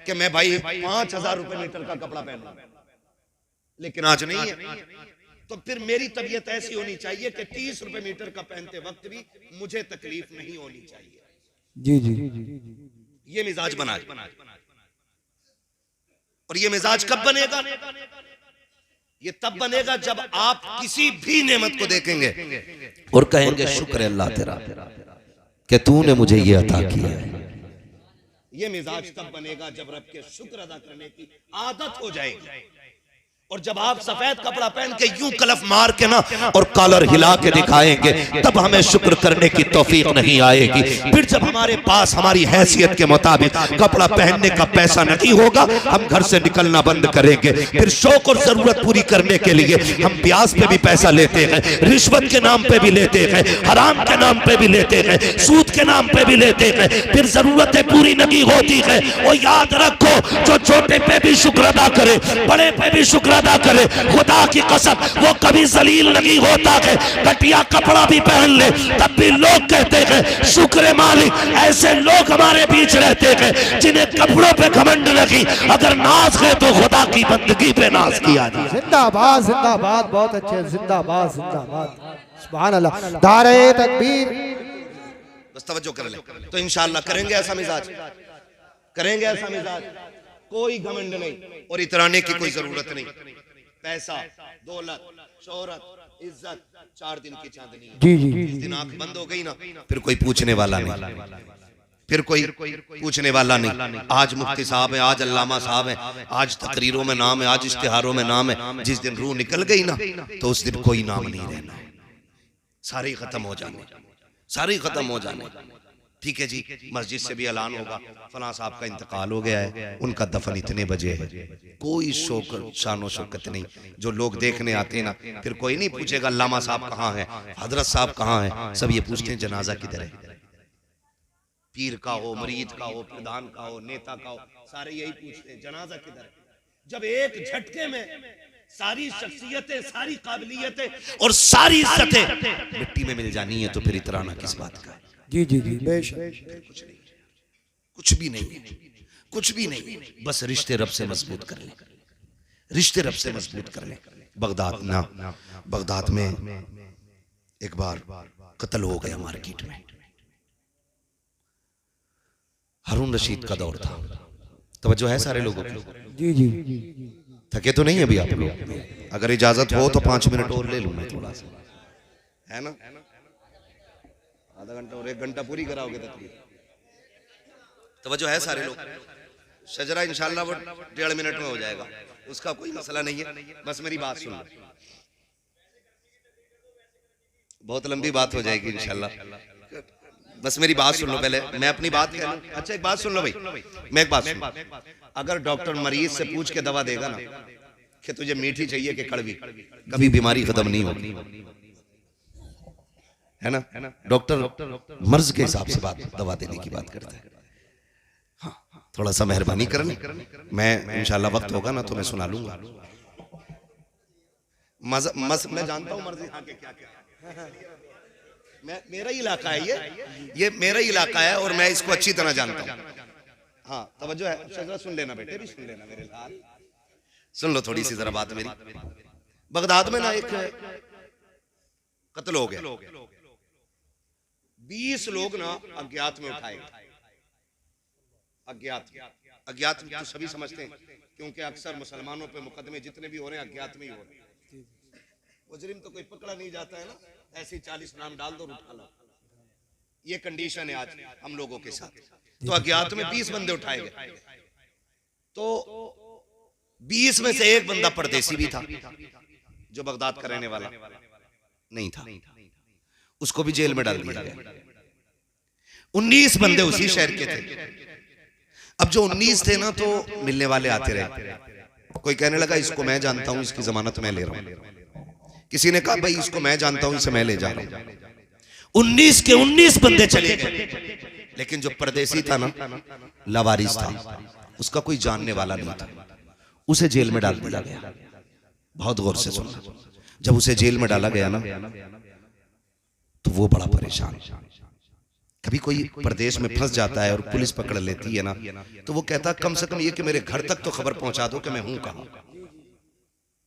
कि मैं भाई 5000 रुपए मीटर का कपड़ा पहनूं, लेकिन आज नहीं है, तो फिर मेरी तबीयत ऐसी होनी चाहिए कि 30 रुपए मीटर का पहनते वक्त भी मुझे तकलीफ नहीं होनी चाहिए। जी ये मिजाज बना। और ये मिजाज कब बनेगा? ये तब बनेगा जब आप किसी भी नेमत को देखेंगे और कहेंगे शुक्र है अल्लाह तेरा कि तूने मुझे ये अता किया है। ये मिजाज तब बनेगा जब रब के शुक्र अदा करने की आदत हो जाएगी। और जब आप सफेद कपड़ा पहन के यूं कलफ मार के ना और कॉलर हिला के दिखाएंगे, तब हमें शुक्र करने की तौफीक नहीं आएगी। फिर जब हमारे पास हमारी हैसियत के मुताबिक कपड़ा पहनने का पैसा नहीं होगा, हम घर से निकलना बंद करेंगे। फिर शौक और जरूरत पूरी करने के लिए हम ब्याज पे भी पैसा लेते हैं, रिश्वत के नाम पे भी लेते हैं, हराम के नाम पे भी लेते हैं, सूद के नाम पे भी लेते हैं। फिर जरूरतें पूरी नहीं होती है। और याद रखो, जो छोटे पे भी शुक्र अदा करे, बड़े पे भी शुक्र अदा करे, खुदा की कसम वो कभी जलील नहीं होता है। घटिया कपड़ा भी पहन ले तब भी लोग कहते हैं शुक्र मालिक। ऐसे लोग हमारे बीच रहते हैं जिन्हें कपड़ों पे घमंड नहीं, अगर नाज है तो खुदा की बंदगी पे नाज किया जाए। जिंदाबाद जिंदाबाद, बहुत अच्छे, जिंदाबाद जिंदाबाद, सुभान अल्लाह, नारे तकबीर। बस तवज्जो कर ले तो इंशाअल्लाह करेंगे ऐसा मिजाज, करेंगे ऐसा मिजाज। कोई घमंड नहीं और इतराने की कोई जरूरत नहीं। पैसा, दौलत, शोहरत, इज्जत 4 दिन की चांदनी है। जी जी, जिस दिन आंख बंद हो गई ना, फिर कोई पूछने वाला नहीं, फिर कोई पूछने वाला नहीं। आज मुफ्ती साहब है, आज अल्लामा साहब है, आज तकरीरों में नाम है, आज इश्तिहारों में नाम है। जिस दिन रूह निकल गई ना, तो उस दिन कोई नाम नहीं रहना, सारे खत्म हो जाने, सारे खत्म हो जाने। ठीक है जी, मस्जिद से भी ऐलान होगा फलां साहब का इंतकाल हो गया है, उनका दफन इतने बजे है। कोई शानो शौकत नहीं। जो लोग देखने आते हैं ना, फिर कोई नहीं पूछेगा अल्लामा साहब कहाँ है, हजरत साहब कहाँ है। सब ये पूछते हैं जनाजा किधर है। पीर का हो, मरीद का हो, प्रधान का हो, नेता का हो, सारे यही पूछते हैं जनाजा किधर है। जब एक झटके में सारी शख्सियतें, सारी काबिलियतें और सारी इज्जतें मिट्टी में मिल जानी है, तो फिर इतराना किस बात का है। जी जी जी, बेशक, कुछ नहीं, कुछ भी नहीं, कुछ भी नहीं। बस रिश्ते रब से मजबूत कर ले, रिश्ते रब से मजबूत कर ले। बगदाद में एक बार कत्ल हो गया मार्केट में। हारून रशीद का दौर था। तवज्जो है सारे लोगों की? जी जी, थके तो नहीं अभी आप लोग? अगर इजाजत हो तो 5 मिनट और ले लूं मैं थोड़ा सा, है ना? आधा घंटा और 1 घंटा पूरी कराओगे तकरीर। तवज्जो है सारे लोग? शजरा इंशाल्लाह वो 1.5 मिनट में हो जाएगा, उसका कोई मसला नहीं है। बस मेरी बात सुन लो, बहुत लंबी बात हो जाएगी इंशाल्लाह। बस मेरी बात सुन लो पहले, मैं अपनी बात कह लूं। अच्छा एक बात सुन लो भाई, मैं एक बात सुन। अगर डॉक्टर मरीज से पूछ के दवा देगा ना कि तुझे मीठी चाहिए कि कड़वी, कभी बीमारी खत्म नहीं होगी, है ना? डॉक्टर मर्ज के हिसाब से दवा देने की बात करता है। हाँ, थोड़ा सा मेहरबानी करना, मैं इंशाल्लाह वक्त होगा ना तो मैं सुना लूंगा। मैं जानता हूँ मर्ज यहाँ के क्या क्या, मेरा ही इलाका है ये मेरा ही इलाका है और मैं इसको अच्छी तरह जानता हूँ। हाँ तवज्जो है, शजरा सुन लेना बेटे, भी सुन लेना मेरे लाल, सुन लो थोड़ी सी जरा बात मेरी। बगदाद में ना एक कत्ल हो गया, 20 लोग ना अज्ञात में उठाए गए। अज्ञात तो सभी समझते हैं, क्योंकि अक्सर मुसलमानों पे मुकदमे जितने भी हो रहे हैं अज्ञात में ही हो रहे हैं। मुजरिम तो कोई पकड़ा नहीं जाता है ना, ऐसे 40 नाम डाल दो उठा लो, ये कंडीशन है आज हम लोगों के साथ। तो अज्ञात में 20 बंदे उठाए गए, तो 20 में से एक बंदा परदेसी भी था, जो बगदाद का रहने वाला नहीं था, उसको भी जेल में डाल दिया गया। 19 बंदे उसी शहर के थे। अब जो 19 थे ना, तो मिलने वाले आते रहे। कोई कहने लगा इसको मैं जानता हूं, इसकी जमानत मैं ले रहा हूं। किसी ने कहा भाई इसको मैं जानता हूं, इसे मैं ले जा रहा हूं। 19 के 19 बंदे चले गए, लेकिन जो परदेसी था ना, लावारिस था, उसका कोई जानने वाला नहीं था, उसे जेल में डाल दिया गया। बहुत गौर से सुनना, जब उसे जेल में डाला गया ना, तो वो बड़ा परेशान। कभी कोई प्रदेश में फंस जाता है और पुलिस पकड़ लेती है ना, तो वो कहता कम से कम ये कि मेरे घर तक तो खबर पहुंचा दो कि मैं हूं कहां।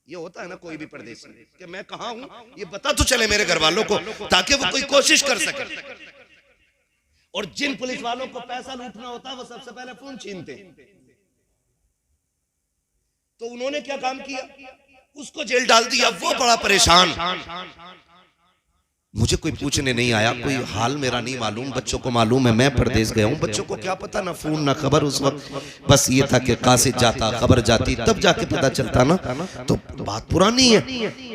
ये होता है ना कोई भी प्रदेशी कि मैं कहां हूं, ये बता तो चले मेरे घर वालों को, ताकि वो कोई कोशिश कर सके। और जिन पुलिस वालों को पैसा लूटना होता है वो सबसे पहले फोन छीनते। तो उन्होंने क्या काम किया, उसको जेल डाल दिया। वो बड़ा परेशान, मुझे कोई पूछने नहीं आया, कोई हाल मेरा नहीं मालूम, बच्चों को मालूम है मैं परदेश गया हूँ, बच्चों को क्या पता, ना फोन ना खबर उस वक्त। बस ये था कि कासिद जाता खबर जाती तब जाके पता चलता ना, तो बात पुरानी है।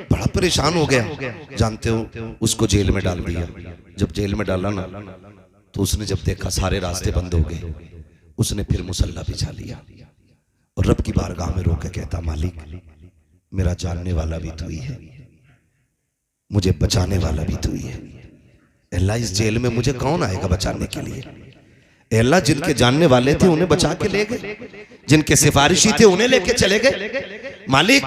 बड़ा परेशान हो गया, जानते हो उसको जेल में डाल दिया। जब जेल में डाला ना तो उसने जब देखा सारे रास्ते बंद हो गए, उसने फिर मुसल्ला बिछा लिया और रब की बारगाह में रो के कहता, मालिक मेरा जानने वाला भी तू ही है, मुझे बचाने वाला भी तू ही है। अल्लाह इस जेल में मुझे कौन आएगा बचाने के लिए? अल्लाह जिनके जानने वाले थे उन्हें बचा के ले गए, जिनके सिफारिशी थे उन्हें लेके चले गए। मालिक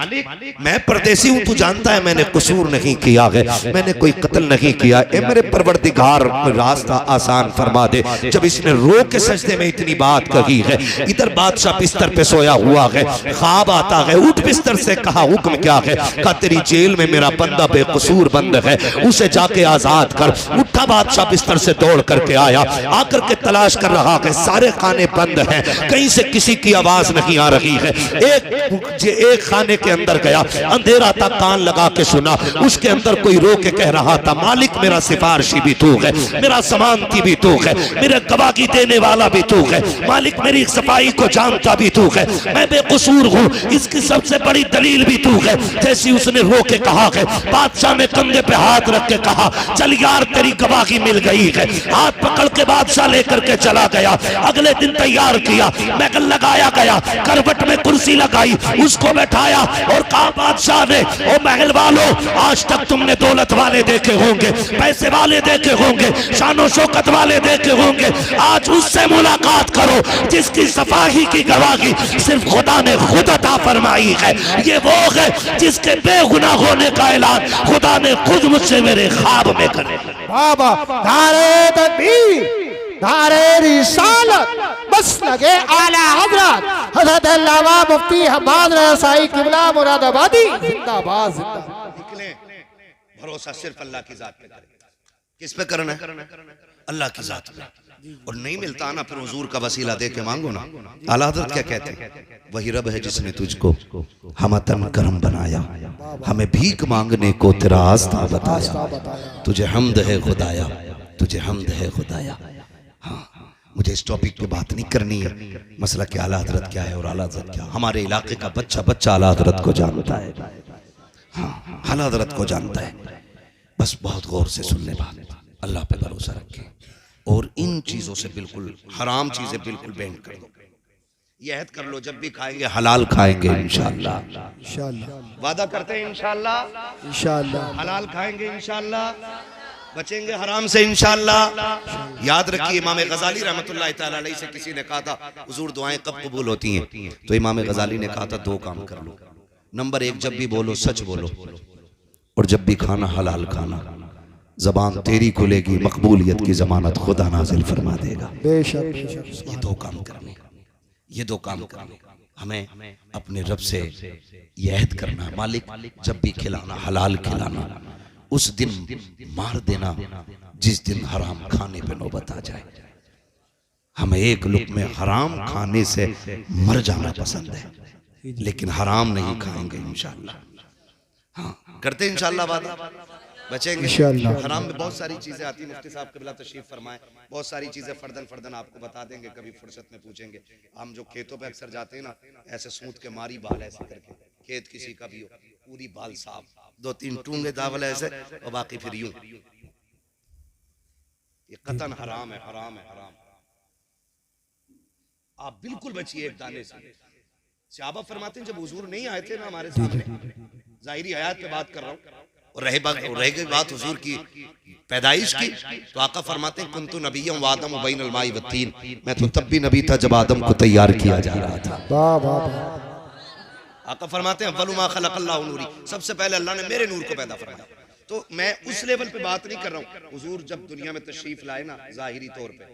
मैं परदेसी हूं, तू जानता है मैंने कसूर नहीं किया है, मैंने कोई कत्ल नहीं किया, ए मेरे परवरदिगार रास्ता आसान फरमा दे। जब इसने रो के सजदे में इतनी बात कही है, इधर बादशाह बिस्तर पे सोया हुआ है, ख्वाब आता है, उठ बिस्तर से, कहा हुक्म क्या है? कहा तेरी जेल में मेरा बंदा बेकसूर बंद है, उसे जाके आजाद कर। उठा बादशाह बिस्तर से दौड़ करके आया, आकर के तलाश कर रहा है, सारे खाने बंद हैं, कहीं से किसी की आवाज नहीं आ रही है। एक खाने के अंदर गया, अंधेरा था, कान लगा के सुना, उसके अंदर कोई रो के कह रहा था, मालिक मेरा सिफारिशी भी तू है, मेरा जमानती भी तू है, मेरे गवाही देने वाला भी तू है, मालिक मेरी सफाई को जानता भी तू है, मैं बेकसूर हूँ, इसकी सबसे बड़ी दलील भी तू है। जैसी उसने रो के कहा है, बादशाह ने कंधे पे हाथ रख के कहा, चल यार तेरी गवाही मिल गई है। हाथ पकड़ के बादशाह लेकर के चला गया। अगले दिन तैयार किया, महल लगाया गया, करवट में कुर्सी लगाई, उसको बैठाया और कहा, बादशाह ने, ओ महल वालों, आज तक तुमने दौलत वाले देखे होंगे, पैसे वाले देखे होंगे, शानो शौकत वाले देखे होंगे, आज उससे मुलाकात करो जिसकी सफाई की गवाही सिर्फ खुदा ने खुद अता फरमाई है। ये वो है जिसके बेगुनाह होने का ऐलान खुदा ने खुद मुझसे मेरे ख्वाब में करे। बाबा नारे तकबीर, नारे रिसालत, बस लगे आला हजरत हजरत अल्लामा मुफ्ती हम्माद रसाई किबला मुरादाबादी जिंदाबाद जिंदाबाद। निकले, भरोसा सिर्फ अल्लाह की जात पे करें। किस पे करना है? अल्लाह की जात पे। और नहीं मिलता ना फिर हुजूर का वसीला दे के मांगो ना। आला हज़रत क्या कहते हैं? वही रब है जिसने तुझको हमतन करम बनाया, हमें भीख मांगने को तेरा आस्था बताया, तुझे हम्द है खुदाया, तुझे हम्द है खुदाया। हाँ, मुझे इस टॉपिक पे बात नहीं करनी है, मसला कि आला हज़रत क्या है और आला हज़रत क्या। हमारे इलाके का बच्चा बच्चा आला हज़रत को जानता है, हाँ आला हज़रत को जानता है। बस बहुत गौर से सुन ले बात, अल्लाह पे भरोसा रखे और इन चीजों से बिल्कुल, हराम चीजें बिल्कुल बैन कर दो। ये अहद कर लो, जब भी खाएंगे हलाल खाएंगे इंशाअल्लाह। इंशाअल्लाह वादा करते हैं इंशाअल्लाह, इंशाअल्लाह हलाल खाएंगे इंशाअल्लाह, बचेंगे हराम से इंशाअल्लाह। याद रखिए, इमाम गजाली रहमतुल्लाह तआला अलैहि से किसी ने कहा था, हुजूर दुआएं कब कबूल होती हैं? तो इमाम गजाली ने कहा था, दो काम कर लो। नंबर एक, जब भी बोलो सच बोलो, और जब भी खाना हलाल खाना। जबान तेरी खुलेगी, मकबूलियत की जमानत खुदा नाजिल फरमा देगा। बेशक। ये दो काम करने, ये दो काम करने, हमें अपने रब से ये अहद करना, मालिक जब भी खिलाना हलाल खिलाना, उस दिन मार देना जिस दिन हराम खाने पे नौबत आ जाए। हमें एक लुक़्मे हराम खाने से मर जाना पसंद है, लेकिन हराम नहीं खाएंगे इंशाअल्लाह। हाँ करते इंशाअल्लाह वादा, बचेंगे इंशाअल्लाह। हराम में बहुत सारी चीजें आती हैं, मुफ्ती साहब क़िबला तशरीफ फरमाएं, बहुत सारी चीजें फर्दन फर्दन आपको बता देंगे, कभी फुर्सत में पूछेंगे। हम जो खेतों पे अक्सर जाते हैं ना, ऐसे सूत के मारी बाल ऐसे करके, खेत किसी का भी हो, पूरी बाल साफ, दो तीन टूंगे दावल ऐसे और बाकी फिर यूं। ये कतन हराम है, हराम है, हराम। आप बिल्कुल बचिए एक दाने से। सहाबा फरमाते हैं, जब हुजूर नहीं आए थे ना हमारे सामने, जाहिरी हयात पे बात कर रहा हूँ, और रह गई बात हुजूर की पैदाइश की, तो आका फरमाते हैं, कुन्तु नबिय्यम व आदम बैनल माई व तीन, मैं तो तब भी नबी था जब आदम को तैयार किया जा रहा था। वाह वाह। आका फरमाते हैं, अव्वलु मा खलक़ल्लाहु नूरी, सबसे पहले अल्लाह ने मेरे नूर को पैदा फरमाया। तो मैं उस लेवल पे बात नहीं कर रहा हूँ। हुजूर जब दुनिया में तशरीफ लाए ना, जाहिरी तौर पे,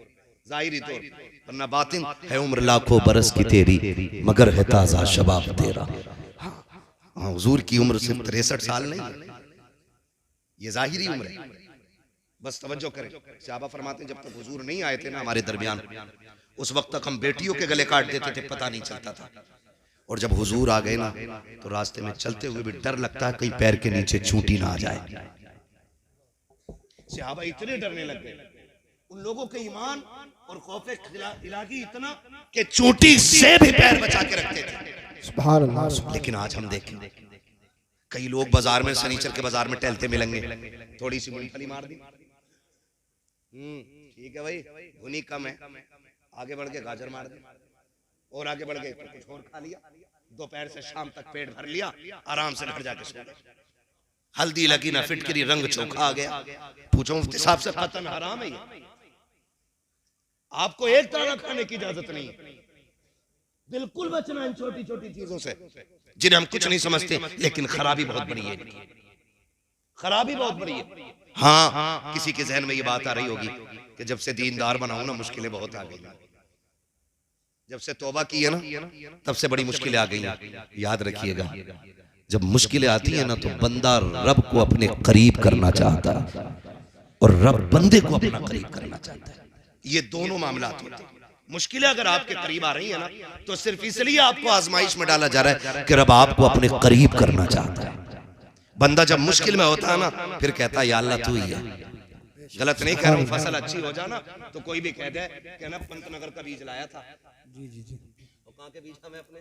जाहिरी तौर पे, वरना बातिन है उम्र लाखों बरस की तेरी, मगर है ताज़ा शबाब तेरा। हाँ, हुजूर की उम्र सिर्फ 63 साल नहीं है, ये जाहिरी उम्र है। बस तवज्जो करें। सहाबा फरमाते हैं, जब तक हुजूर नहीं आए थे ना हमारे दरमियान, उस वक्त तक हम बेटियों के गले काट देते थे, पता नहीं चलता था। और जब हुजूर आ गए ना, तो रास्ते में चलते हुए भी डर लगता है कहीं पैर के नीचे चूंटी ना आ जाए। सहाबा इतने डरने लग गए, उन लोगों के ईमान और खौफे इलाही इतना कि चोटी से भी पैर बचा के रखते थे। सुभान अल्लाह। लेकिन आज हम देखें कई लोग बाजार में, सनीचर के बाजार में टहलते मिलेंगे, थोड़ी सी मूंगफली मार दी, ठीक है भाई, भुनी कम है, आगे बढ़ के गाजर मार दी, और आगे बढ़ के कुछ और खा लिया, दोपहर से शाम तक पेट भर लिया, आराम से घर जाके सो गए। हल्दी लगी ना फिटकरी, रंग चोखा आ गया। पूछो मुफ्ती साहब से, खतन हराम है ये? आपको एक दाना खाने की इजाजत नहीं, बिल्कुल बचना इन छोटी छोटी चीजों से जिन्हें हम कुछ नहीं समझते, लेकिन खराबी बहुत बड़ी है, खराबी बहुत बड़ी है। हाँ, किसी के जहन में ये बात आ रही होगी कि जब से दीनदार बनाऊं ना मुश्किलें बहुत आ गई, जब से तौबा की है ना तब से बड़ी मुश्किलें आ गई। याद रखिएगा, जब मुश्किलें आती है ना तो बंदा रब को अपने करीब करना चाहता है और रब बंदे को अपना करीब करना चाहता है। ये दोनों मामला होते हैं। मुश्किलें अगर आपके करीब आ रही है ना तो सिर्फ इसलिए आपको आजमाइश में डाला जा रहा है कि रब आपको अपने करीब करना चाहता है। बंदा जब मुश्किल में होता है ना फिर कहता है या अल्लाह तू ही है। गलत नहीं कह रहा हूँ, फसल अच्छी हो जाना तो कोई भी कह दे कि ना पंतनगर का बीज लाया था, जी जी जी, तो कहाँ के बीज हमें अपने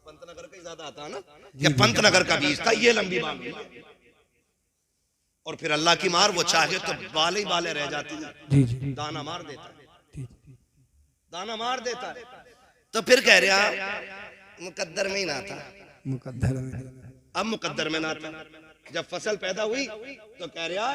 पंतनगर का ही ज्यादा आता है ना, कि पंतनगर का बीज था, ये लंबी बात, और फिर अल्लाह की मार, वो चाहे तो बाले ही बाले रह जाती है, दाना मार देता है, दाना मार देता है। तो फिर कह रहा मुकद्दर में ही ना था, मुकद्दर में, अब मुकद्दर में ना था। जब फसल पैदा हुई तो कह रहा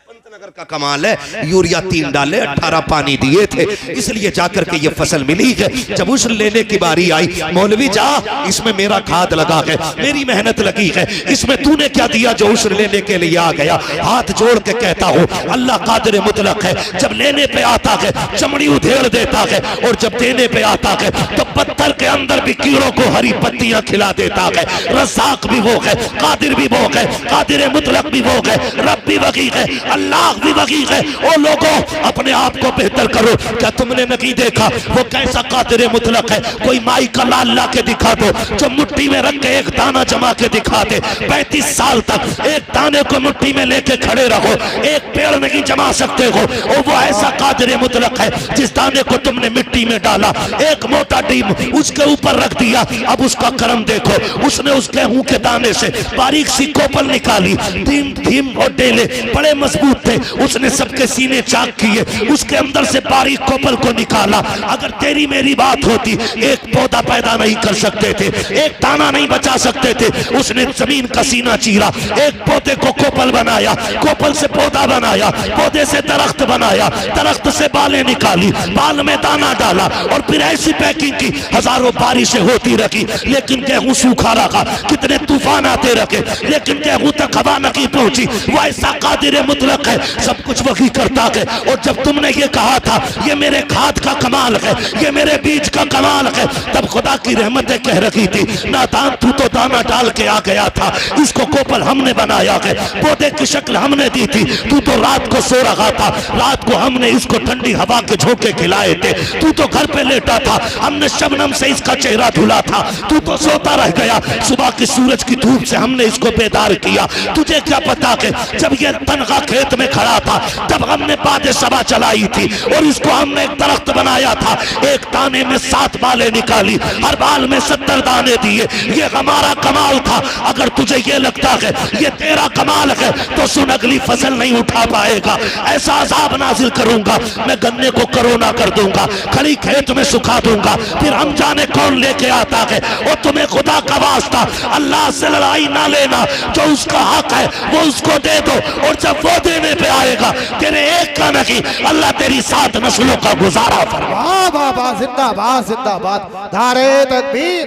पंतनगर का कमाल है, यूरिया 3 डाले 18 पानी दिए थे इसलिए जाकर के ये फसल मिली है। जब उस लेने की बारी आई, मौलवी जा इसमें मेरा खाद लगा है, मेरी मेहनत लगी है, इसमें तूने क्या दिया जो उस लेने के लिए आ गया? हाथ जोड़ के कहता हूँ अल्लाह कादिर मुतलक है, जब लेने पे आता है चमड़ी उधेड़ देता है और जब देने पे आता है तो पत्थर के अंदर भी कीड़ों को हरी पत्तियां खिला देता है। रज़ाक भी वो है, कादिर भी वो है, कादिर मुतलक भी वो है, रब भी वही है, अल्लाह भी वही है। ओ लोगों अपने आप को बेहतर करो। क्या तुमने नहीं देखा वो कैसा कादिर मुतलक है? कोई माई का लाल ला के दिखा दो जो मुट्ठी में रख के एक दाना जमा के दिखा दे। 35 साल तक एक दाने को मुट्ठी में लेके खड़े रहो, एक पेड़ नहीं जमा सकते हो। और वो ऐसा कादिर मुतलक है जिस दाने को तुमने मिट्टी में डाला, एक मोटा डीम उसके ऊपर रख दिया, अब उसका करम देखो, उसने उस गेहूं के दाने से बारीक सी कोपल निकाली, धीम और डेले बड़े मजबूत थे, उसने सबके सीने चाक किए, उसके अंदर से बारीक कोपल को निकाला। अगर तेरी मेरी बात होती एक पौधा पैदा नहीं कर सकते थे, एक दाना नहीं बचा सकते थे, उसने जमीन का सीना चीरा, एक पौधे को कोपल बनाया, कोपल से पौधा बनाया, पौधे से दरख्त बनाया, दरख्त से बालें निकाली, बाल में दाना डाला और फिर ऐसी पैकिंग की, हजारों बारिशें होती रही लेकिन गेहूं सूखा रहा, कितने तूफान आते रखे लेकिन गेहूं तक हवा नहीं पहुंची। वो ऐसा कादिर मुतलक है, सब कुछ वही करता है। और जब तुमने ये कहा था ये मेरे खाद का कमाल है, ये मेरे बीज का कमाल है, तब खुदा की रहमतें कह रही थी नादान तू तो दाना डाल के आ गया था, इसको कोपल हमने बनाया है, पौधे की शक्ल हमने दी थी, तू तो रात को सो रहा था, रात को हमने इसको ठंडी हवा के झोंके खिलाए थे, तू तो घर पे लेटा था, हमने शबनम से इसका चेहरा धुला था, तू तो सोता रह गया, सुबह की सूरज की धूप से हमने इसको बेदार किया। तुझे क्या पता कि जब ये तनखा खेत में खड़ा था तब हमने बादे सबा चलाई थी और इसको हमने एक दरख्त बनाया था, एक दाने में 7 बालें निकाली, हर बाल में 70 दाने दिए, ये हमारा कमाल था। अगर तुझे ये लगता है ये तेरा कमाल है तो सुन, अगली फसल नहीं उठा पाएगा, ऐसा अजाब नाजिल करूंगा, मैं गन्ने को करोना कर दूंगा, खड़ी खेत में सुखा दूंगा, फिर हम जाने कौन लेके आता है। और तुम्हें खुदा का वास्ता अल्लाह से लड़ाई ना लेना, जो उसका हक है वो उसको दे दो, और जब वो देने पे आएगा तेरे एक का नहीं, अल्लाह तेरी 7 नस्लों का गुजारा फरमाए। वाह वाह वाह, जिंदाबाद जिंदाबाद, नारे तकबीर,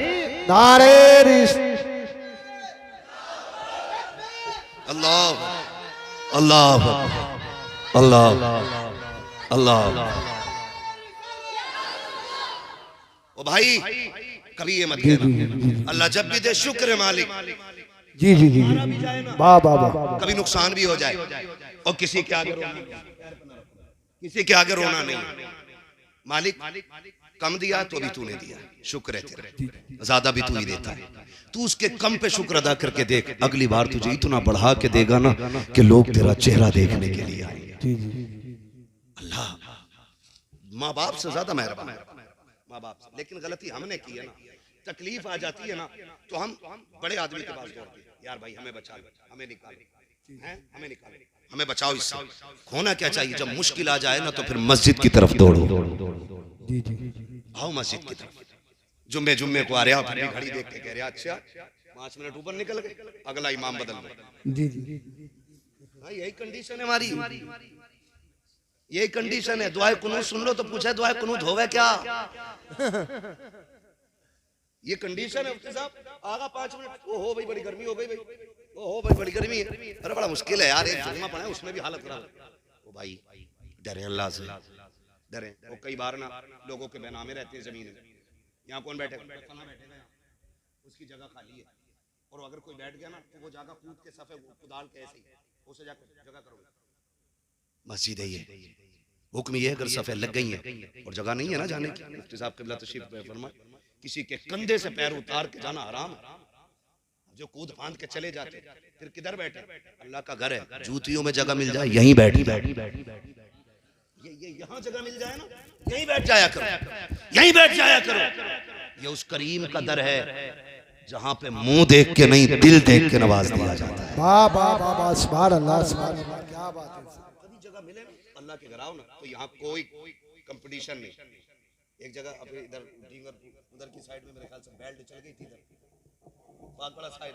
नारे अल्लाह अल्लाह अल्लाह अल्लाह। ओ भाई कभी ये मत कहना अल्लाह जब भी दे शुक्र मालिक, जी जी जी, वाह वाह वाह, कभी नुकसान भी हो जाए और किसी के आगे रोना नहीं, मालिक कम दिया तो भी तूने दिया, शुक्र है तेरा, ज्यादा भी तू ही देता है। तू उसके कम पे शुक्र अदा करके देख, अगली बार तुझे इतना बढ़ा के देगा ना कि लोग तेरा चेहरा देखने के लिए आएंगे। अल्लाह माँ बाप से ज्यादा मेहरबान है, माँ बाप से। लेकिन गलती हमने की है ना, तकलीफ आ जाती है ना तो हम बड़े आदमी के पास दौड़ते हैं, यार भाई हमें बचा लो, हमें निकालो, हमें निकालो, हमें बचाओ इससे। होना क्या चाहिए, जब मुश्किल आ जाए ना तो फिर मस्जिद की तरफ दौड़ो, आओ मस्जिद की तरफ। जुम्मे को आ रहे आप घड़ी देख के कह रहे अच्छा 5 मिनट ऊपर निकल गए, अगला इमाम बदल गए। यही कंडीशन है हमारी, यही कंडीशन है। दुआए कुनूत सुन लो तो पूछे दुआए कुनूत होवे क्या, ये कंडीशन है। मुफ्ती साहब आगा 5 मिनट, ओ हो भाई बड़ी गर्मी हो गई भाई, ओ हो भाई बड़ी गर्मी है, अरे बड़ा मुश्किल है यार, एक जुम्मा पढ़ा उसमें भी हालत खराब। ओ भाई डरे अल्लाह से, डरे। वो कई बार ना लोगों के बेनामे रहते हैं जमीन में, यहाँ कौन बैठेगा, बैठेगा उसकी जगह खाली है, और अगर कोई बैठ गया ना तो वो जगह कूद के सफे कुदाल के ऐसे ही उसे जाकर जगह करोगे। मस्जिद है ये, हुक्म ये है अगर सफे लग गई है और जगह नहीं है ना जाने की, मुफ्ती साहब क़िबला तशरीफ फरमाए, किसी के कंधे से पैर उतार के जाना हराम है। जो कूद फांद के चले जाते फिर किधर बैठे, अल्लाह का घर है, जूतियों में जगह मिल जाए यहीं बैठ, ये यहाँ जगह मिल जाए ना यहीं बैठ जाया करो, यहीं बैठ जाया करो। ये उस करीम का दर है जहाँ पे मुंह देख के नहीं दिल देख के नवाज दिया जाता है। वाह वाह वाह, सुभान अल्लाह, सुभान अल्लाह, क्या बात है। कभी जगह मिले ना अल्लाह के घर आओ ना तो यहाँ कोई कंपटीशन नहीं। एक जगह अभी इधर उधर की साइड में मेरे ख्याल से बेल्ट चल गई थी, इधर बहुत बड़ा साइड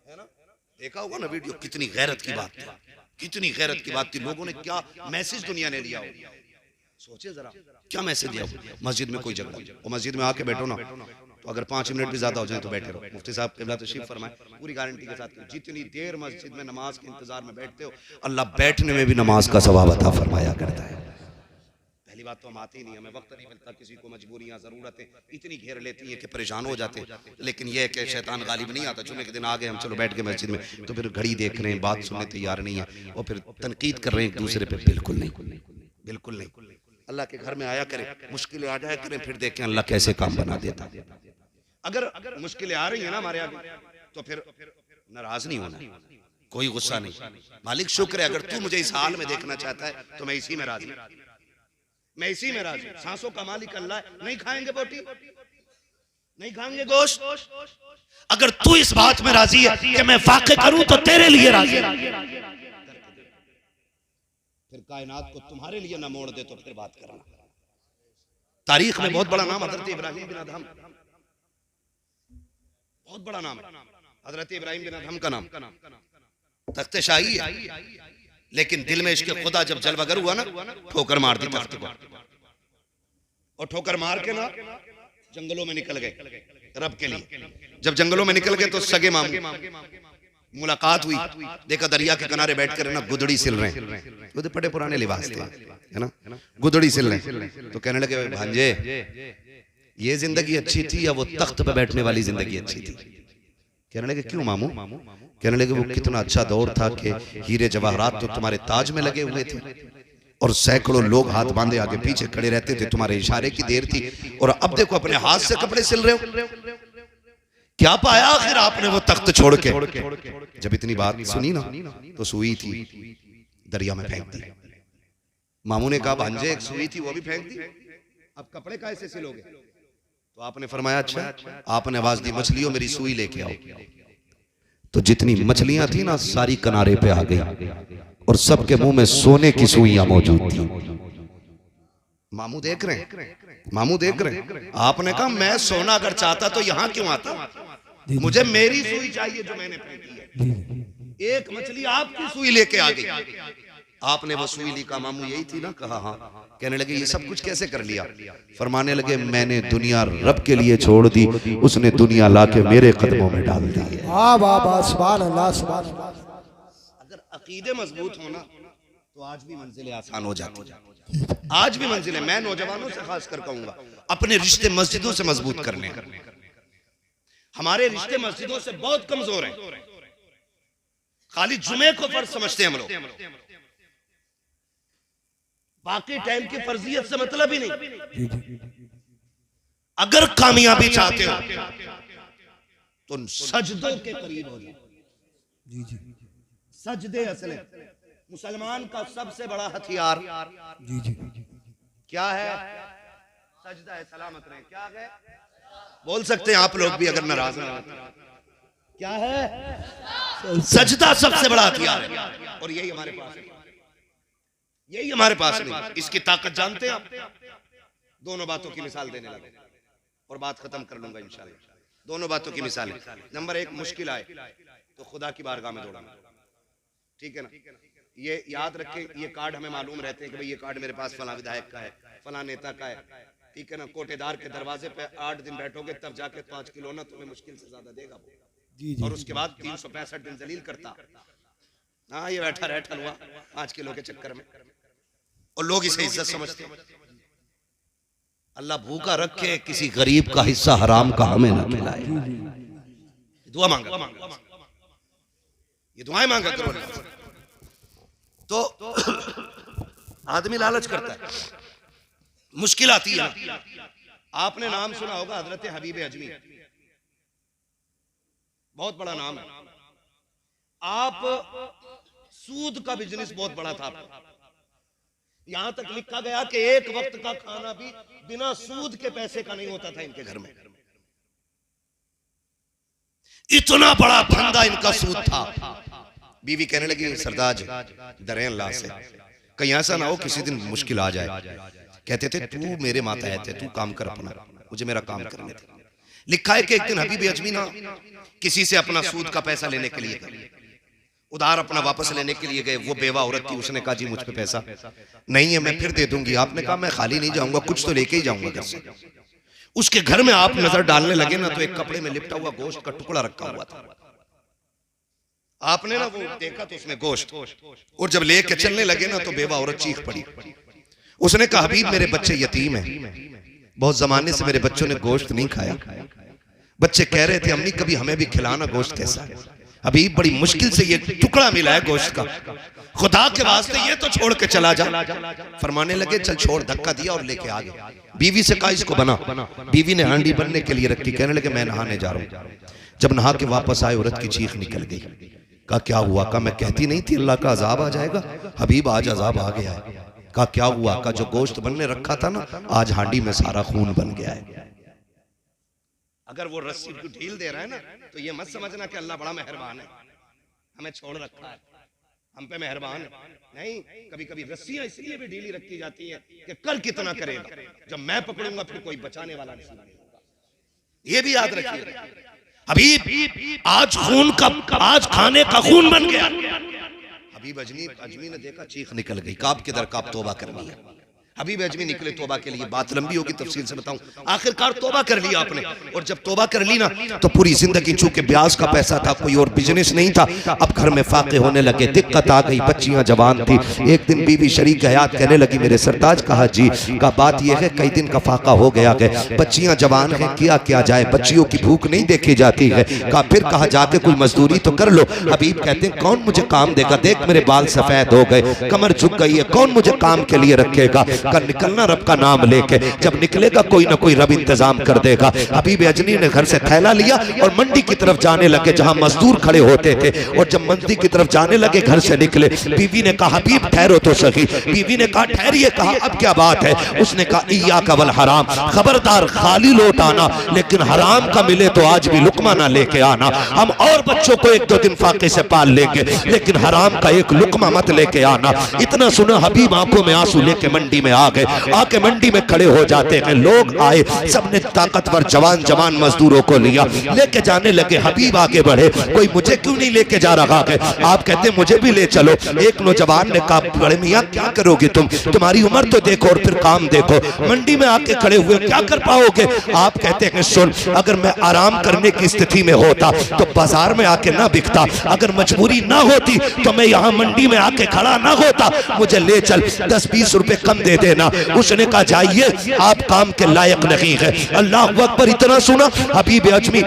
है ना, देखा होगा ना वीडियो, कितनी गैरत की बात थी, कितनी गैरत की बात थी। लोगों ने क्या मैसेज दुनिया ने दिया हो, सोचे जरा क्या मैसेज दिया हो। मस्जिद में कोई जगह, और मस्जिद में आके बैठो ना तो अगर 5 मिनट भी ज्यादा हो जाए तो बैठे रहो। मुफ्ती साहब क़िबला तशरीफ फरमाए, पूरी गारंटी के साथ, जितनी देर मस्जिद में नमाज के इंतजार में बैठते हो अल्लाह बैठने में भी नमाज का सवाब अता फरमाया करता है। पहली बात तो हम आते ही नहीं, हमें वक्त नहीं मिलता, किसी को मजबूरियां जरूरतें इतनी घेर लेती हैं कि परेशान हो जाते हैं। लेकिन यह है कि शैतान गालिब नहीं आता। जुम्मे के दिन आ गए हम, चलो बैठ के मस्जिद में, तो फिर घड़ी देख रहे हैं, बात सुनने तैयार नहीं है, और फिर तनकीद कर रहे हैं एक दूसरे पे। बिल्कुल नहीं, बिल्कुल नहीं। अल्लाह के घर में आया करें, मुश्किलें आ जाया करें, फिर देखें अल्लाह कैसे काम बना देता। अगर मुश्किलें आ रही है ना हमारे आगे तो फिर नाराज नहीं होना, कोई गुस्सा नहीं। मालिक शुक्र है, अगर तू मुझे इस हाल में देखना चाहता है तो मैं इसी में राजी, मैं इसी में राजी। सांसों का मालिक अल्लाह है, नहीं खाएंगे बोटी, नहीं खाएंगे गोश्त। अगर तू इस बात में राजी है कि मैं वाक़ई करूं तो तेरे लिए राजी है, फिर कायनात को तुम्हारे लिए ना मोड़ दे तो फिर बात करना। तारीख में बहुत बड़ा नाम हजरत इब्राहिम बिन अदहम, बहुत बड़ा नाम हजरत इब्राहिम बिन अदहम का नाम। तख्ते शाही है, लेकिन दिल में इश्क़ खुदा जब जलवागर हुआ ना, ठोकर मार दी तख्त को, और ठोकर मार के ना जंगलों में निकल गए रब के लिए। जब जंगलों में निकल गए तो सगे मामू मुलाकात हुई, देखा दरिया के किनारे बैठकर ना गुदड़ी सिल रहे हैं, वो बड़े पुराने लिबास थे है ना, गुदड़ी सिल रहे हैं। तो कहने लगे भांजे ये जिंदगी अच्छी थी या वो तख्त पे बैठने वाली जिंदगी अच्छी थी। कहने लगे क्यों मामू? कहने लगे वो कितना अच्छा दौर था कि हीरे जवाहरात तो तुम्हारे ताज में लगे हुए थे और सैकड़ों लोग हाथ बांधे आगे पीछे खड़े रहते थे, तुम्हारे इशारे की देर थी, और अब देखो अपने हाथ से कपड़े सिल रहे हो। क्या पाया आखिर आपने वो तख्त छोड़ के? जब इतनी बात सुनी ना तो सुई थी दरिया में फेंक दी। मामू ने कहा भांजे एक सुई थी वो भी फेंक दी, अब कपड़े कैसे सिलोगे? तो आपने फरमाया अच्छा। आपने आवाज दी मछलियों मेरी सुई लेके आओ। तो जितनी मछलियां थी ना सारी किनारे पे आ गई और सबके मुंह में सोने की सुइयां मौजूद थी। मामू देख रहे हैं, मामू देख रहे हैं। आपने कहा मैं सोना अगर चाहता तो यहां क्यों आता, मुझे मेरी सुई चाहिए जो मैंने फेंकी है। एक मछली आपकी सुई लेके आ गई, आपने वो सुई ली। का मामू यही थी ना? कहा हाँ। कहने लगे ये सब कुछ कैसे कर लिया? फरमाने लगे मैंने दुनिया रब के लिए छोड़ दी, उसने दुनिया लाके मेरे कदमों में डाल दी। अगर अकीदे मजबूत होना तो आज भी मंजिलें आसान हो जाती, आज भी मंजिलें। मैं नौजवानों से खास कर कहूंगा अपने रिश्ते मस्जिदों से मजबूत करने। हमारे रिश्ते मस्जिदों से बहुत कमजोर हैं, खाली जुमे को फर्ज समझते हैं हम लोग। बाकी टाइम की फर्जियत से मतलब ही नहीं। अगर कामयाबी चाहते हो तो सजदों के करीब हो जाओ। सजदे असले मुसलमान का सबसे बड़ा हथियार क्या है? सजदा है। सलामत रहे। क्या है? बोल सकते हैं आप लोग भी अगर नाराज ना हो। क्या है? सजदा सबसे बड़ा हथियार है और यही हमारे पास है। यही हमारे पास नहीं। इसकी ताकत जानते हैं आप? दोनों बातों की मिसाल देने लगे और बात खत्म कर लूंगा इंशाल्लाह। दोनों बातों की मिसाल है। नंबर एक, मुश्किल आए तो खुदा की बारगाह में दौड़ना। ठीक है ना? ये याद रखें, ये कार्ड हमें मालूम रहते हैं कि भाई ये कार्ड मेरे पास फला विधायक का है, फला नेता का है। ठीक है ना? कोटेदार के दरवाजे पे 8 दिन बैठोगे तब जाके 5 किलो ना तुम्हें मुश्किल से ज्यादा देगा वो। और उसके बाद 365 दिन जलील करता। हाँ, ये बैठा रहता हुआ 5 किलो के चक्कर में, और लोग इसे इज्जत समझते हैं। अल्लाह भूखा रखे, किसी गरीब का हिस्सा हराम का हमें ना खिलाए। दुआ मांगा, ये दुआएं मांगा करो। तो आदमी लालच करता है, मुश्किल आती है। आपने नाम सुना होगा हजरत हबीब अजमी, बहुत बड़ा नाम है। आप सूद का बिजनेस बहुत बड़ा था। यहां तक लिखा गया कि एक वक्त का खाना भी बिना सूद के पैसे का नहीं होता था इनके घर में। इतना बड़ा धंधा इनका सूद था। बीवी कहने लगी, सरदार डरे अल्लाह से, कहीं ऐसा ना हो किसी दिन मुश्किल आ जाए। कहते थे तू मेरे मातहत है, तू काम कर अपना, मुझे मेरा काम करने दे। लिखा है कि एक दिन हबीब अजमी ना किसी से अपना सूद का पैसा लेने के लिए, उधार अपना वापस लेने के लिए गए। वो बेवा औरत थी, उसने कहा जी मुझ पे पैसा नहीं है, मैं फिर दे दूंगी। आपने कहा मैं खाली नहीं जाऊंगा, कुछ तो लेके ही जाऊंगा घर से। उसके घर में आप नजर डालने लगे ना तो एक कपड़े में लिपटा हुआ गोश्त का टुकड़ा रखा हुआ था। आपने ना वो देखा तो उसमें गोश्त, और जब लेके चलने लगे ना तो बेवा औरत चीख पड़ी। उसने कहा हबीब मेरे बच्चे यतीम हैं, बहुत जमाने से मेरे बच्चों ने गोश्त नहीं खाया। बच्चे कह रहे थे अम्मी कभी हमें भी खिलाना गोश्त कैसा। हबीब बड़ी मुश्किल से ये टुकड़ा मिला है गोश्त का, खुदा के वास्ते ये तो छोड़ के चला जा। फरमाने लगे चल छोड़, धक्का दिया और लेके आ गए। बीवी से कहा इसको बना। बीवी ने हांडी बनने के लिए रखी। कहने लगे मैं नहाने जा रहा हूँ। जब नहा के वापस आए औरत की चीख निकल गई। कहा क्या हुआ? कहा मैं कहती नहीं थी अल्लाह का अजाब आ जाएगा। हबीब आज अजाब आ गया है। कहा क्या हुआ? कहा जो गोश्त बनने रखा था ना आज हांडी में सारा खून बन गया है। अगर वो रस्सी को ढील दे रहा है ना तो ये मत समझना कि अल्लाह बड़ा मेहरबान है, हमें छोड़ रखा है, हम पे मेहरबान है। नहीं, कभी कभी रस्सियां इसलिए भी ढीली रखी जाती है कि कर कितना करेगा, जब मैं पकड़ूंगा फिर कोई बचाने वाला नहीं होगा। ये भी याद रखिए। हबीब आज खून का, आज खाने का खून बन गया। हबीब अजमी ने देखा, चीख निकल गई। काब के दर काब तौबा करनी है। हबीब अजमी निकले तौबा के लिए। बात लंबी होगी, तफसील से बताऊं। आखिरकार तौबा कर लिया आपने, और जब तौबा कर ली ना तो पूरी जिंदगी, चूंकि ब्याज का पैसा था, कोई और बिजनेस नहीं था, अब घर में फाके होने लगे, दिक्कत आ गई। बच्चियां जवान थी। एक दिन बीवी शरीक हयात कहने लगी मेरे सरताज। कहा जी। का बात यह है कई दिन का फाका हो गया है, बच्चियां जवान है, किया जाए, बच्चियों की भूख नहीं देखी जाती है। कहा फिर कहा जाके कोई मजदूरी तो कर लो। हबीब कहते हैं कौन मुझे काम देगा? देख मेरे बाल सफेद हो गए, कमर झुक गई है, कौन मुझे काम के लिए रखेगा? कर निकलना रब का नाम लेके, जब निकलेगा कोई ना कोई रब इंतजाम कर देगा। हबीब अजनी ने घर से थैला लिया और मंडी की तरफ जाने लगे जहां मजदूर खड़े होते थे। और जब मंडी की तरफ जाने लगे, घर से निकले। बीवी ने कहा हबीब ठहरो तो सही। बीवी ने कहा ठहरिए। कहा अब क्या बात है? उसने कहा इय्याका वल हराम, खबरदार खाली लौट आना, लेकिन हराम का मिले तो आज भी लुकमा ना लेके आना। हम और बच्चों को 1-2 दिन फाके से पाल लेंगे, लेकिन हराम का एक लुकमा मत लेके आना। इतना सुना हबीब आंखों में आंसू लेके मंडी में आ गए। आके मंडी में खड़े हो जाते हैं। लोग आए, सबने ताकतवर जवान मजदूरों को लिया, लेके जाने लगे। हबीब आगे बढ़े, कोई मुझे क्यों नहीं लेके जा रहा है? आप कहते मुझे भी ले चलो। एक नौजवान ने कहा बड़े मियां क्या करोगे तुम? तुम्हारी उम्र तो देखो और फिर काम देखो। मंडी में आके खड़े हुए, क्या कर पाओगे? आप कहते हैं सुन, अगर मैं आराम करने की स्थिति में होता तो बाजार में आके ना बिकता, अगर मजबूरी ना होती तो मैं यहाँ मंडी में आके खड़ा ना होता। मुझे ले चल, 10-20 रुपए कम दे देना। उसने कहा जाइए आप काम के लायक नहीं है। अल्लाह अकबर। इतना सुना हबीब अजमी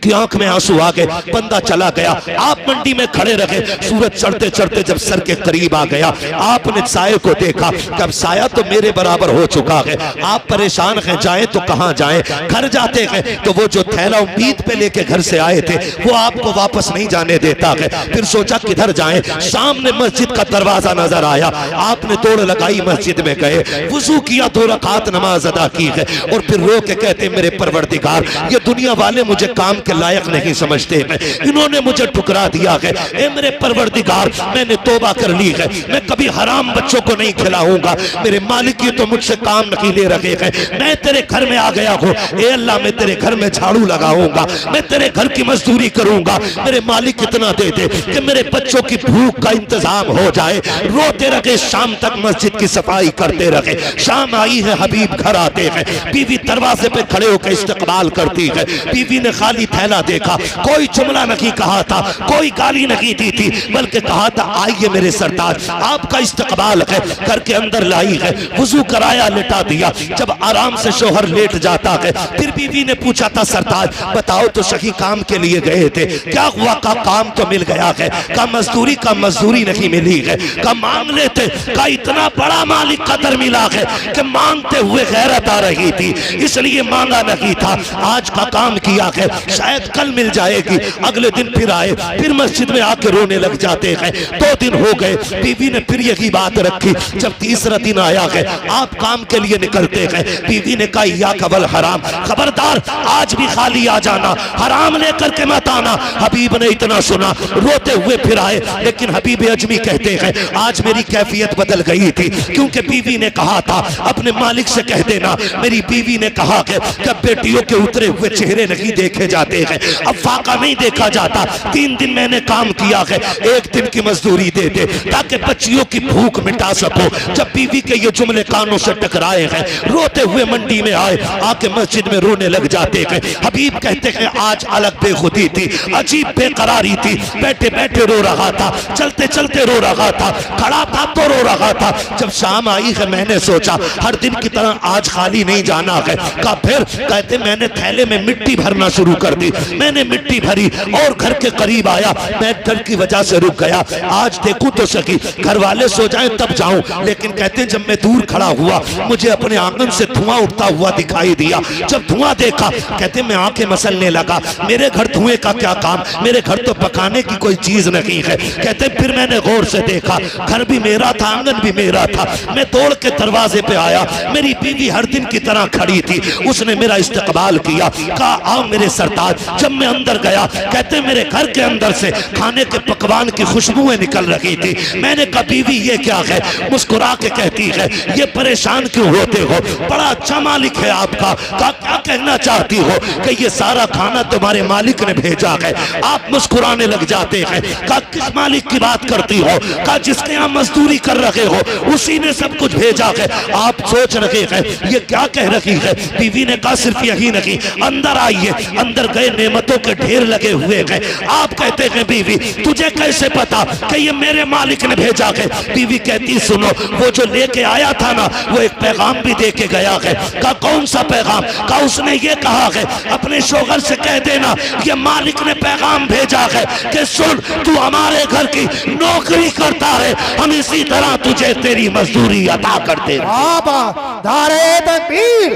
की आंख में आंसू आ गए, बंदा चला गया। आप मंडी में खड़े रहे, सूरज चढ़ते चढ़ते जब सर के करीब आ गया, आपने साये को देखा, कब साया तो मेरे बराबर हो चुका है, आप परेशान हैं, जाएं तो कहां जाएं। घर जाते हैं तो वो जो थैला उम्मीद पे लेके घर से आए थे वो आपको वापस नहीं जाने देता है। फिर सोचा किधर जाएं, सामने मस्जिद का दरवाजा नजर आया, आपने दौड़ लगाई, मस्जिद में गए, वुजू किया, 2 रकात नमाज अदा की है और फिर रो के कहते मेरे परवरदिगार, ये दुनिया वाले मुझे काम के लायक नहीं समझते हैं, इन्होंने मुझे ठुकरा दिया है। ए मेरे परवरदिगार, मैंने तौबा कर ली है, मैं कभी हराम बच्चों को नहीं खिलाऊंगा। मेरे मालिक ये तो मुझसे काम नहीं ले रहे हैं, मैं तेरे घर में आ गया हूँ। ए अल्लाह, मैं तेरे घर में झाड़ू लगाऊंगा, मैं तेरे घर की मजदूरी करूंगा, मेरे मालिक इतना दे दे कि मेरे बच्चों की भूख का इंतजाम हो जाए। रोते रहे, शाम तक मस्जिद की सफाई करते रहे। शाम आई है, हबीब घर आते हैं, बीवी दरवाजे पे खड़े होकर इस्तकबाल करती है। बीवी ने खाली थैला देखा, कोई जुमला नहीं कहा था, कोई गाली नहीं दी थी, बल्कि कहा था आइए मेरे सरताज, आपका इस्तकबाल है। घर के अंदर लाई है, वुजू कराया, लिटा दिया। जब आराम से शोहर लेट जाता है, फिर बीवी ने पूछा था सरताज बताओ तो सही, काम के लिए गए थे, क्या हुआ? का काम तो मिल गया है, का मजदूरी नहीं मिली है, का मांग लेते, का इतना बड़ा मालिक कदर मिला है कि मांगते हुए गैरत आ रही थी, इसलिए मांगा नहीं था। आज का काम किया है, शायद कल मिल जाएगी। अगले दिन फिर आए, फिर मस्जिद में आके रोने लग जाते हैं। 2 दिन हो गए, बीवी ने फिर यही बात रखी। जब तीसरा दिन आया है, आप काम के लिए निकलते हैं, बीवी ने कहा या कबल हराम, खबरदार आज भी खाली आ जाना, हराम लेकर के मत आना। हबीब ने इतना सुना, रोते हुए फिर आए, लेकिन हबीब अजमी कहते हैं आज मेरी कैफियत बदल गई थी, क्योंकि बीवी ने कहा था अपने मालिक से कह देना, मेरी बीवी ने कहा कि बेटियों के उतरे हुए चेहरे नहीं देखे जाते हैं, अब फाका नहीं देखा जाता। 3 दिन मैंने काम किया है, 1 दिन की मजदूरी दे दे ताकि बच्चियों की भूख मिटा सको। जब बीवी के ये जुमले कानों से टकराए हैं, रोते हुए मंडी में आए, आके मस्जिद में रोने लग जाते हैं। हबीब कहते हैं आज अलग बेखुदी थी, अजीब बेकरारी थी, बैठे बैठे रो रहा था, चलते चलते रो रहा था, खड़ा था तो रो रहा था। जब शाम आई है, मैंने सोचा हर दिन की तरह आज खाली नहीं जाना है। का फिर कहते मैंने थैले में मिट्टी भरना शुरू कर दी, मैंने मिट्टी भरी और घर के करीब आया, मैं डर की वजह से रुक गया, आज देखूं तो सकी, घर वाले सो जाएं तब जाऊं। लेकिन कहते जब मैं दूर खड़ा हुआ, मुझे अपने आंगन से धुआं उठता हुआ दिखाई दिया। जब धुआं देखा, कहते मैं आंखें मसलने लगा, मेरे घर धुएं का क्या काम, मेरे घर तो पकाने की कोई चीज नहीं है। कहते फिर मैंने गौर से देखा, घर भी मेरा था, आंगन भी मेरा था। मैं दौड़ के दरवाजे पे आया, मेरी बीवी हर दिन की तरह खड़ी थी, उसने मेरा इस्तकबाल किया, कहा आओ मेरे सरताज। जब मैं अंदर गया, कहते मेरे घर के अंदर से खाने के पकवान की खुशबुएं निकल रही थी। मैंने कहा बीवी ये क्या है? मुस्कुरा के कहती है ये परेशान क्यों होते हो, बड़ा अच्छा मालिक है आपका। कहा क्या कहना चाहती हो? कि ये सारा खाना तुम्हारे मालिक ने भेजा है। आप मुस्कुराने लग जाते हैं। कहा किस मालिक की बात करती हो? कहा जिसके यहाँ मजदूरी कर रहे हो उसी ने सब कुछ भेजा है। आप सोच रहे हैं ये क्या कह रही है? बीवी ने कहा सिर्फ यही नहीं, अंदर आइए। अंदर गए, नेमतों के ढेर लगे हुए हैं। आप कहते हैं बीवी तुझे कैसे पता कि ये मेरे मालिक ने भेजा है? बीवी कहती सुनो, वो जो लेके आया था ना, वो एक पैगाम भी दे के गया है। कहा कौन सा पैगाम? कहा उसने ये कहा है अपने शोहर से कह देना ये मालिक ने पैगाम भेजा है कि सुन तू हमारे घर की नौकरी करता है, हम इसी तरह तुझे तेरी मजदूरी अदा करते। धारे तकबीर,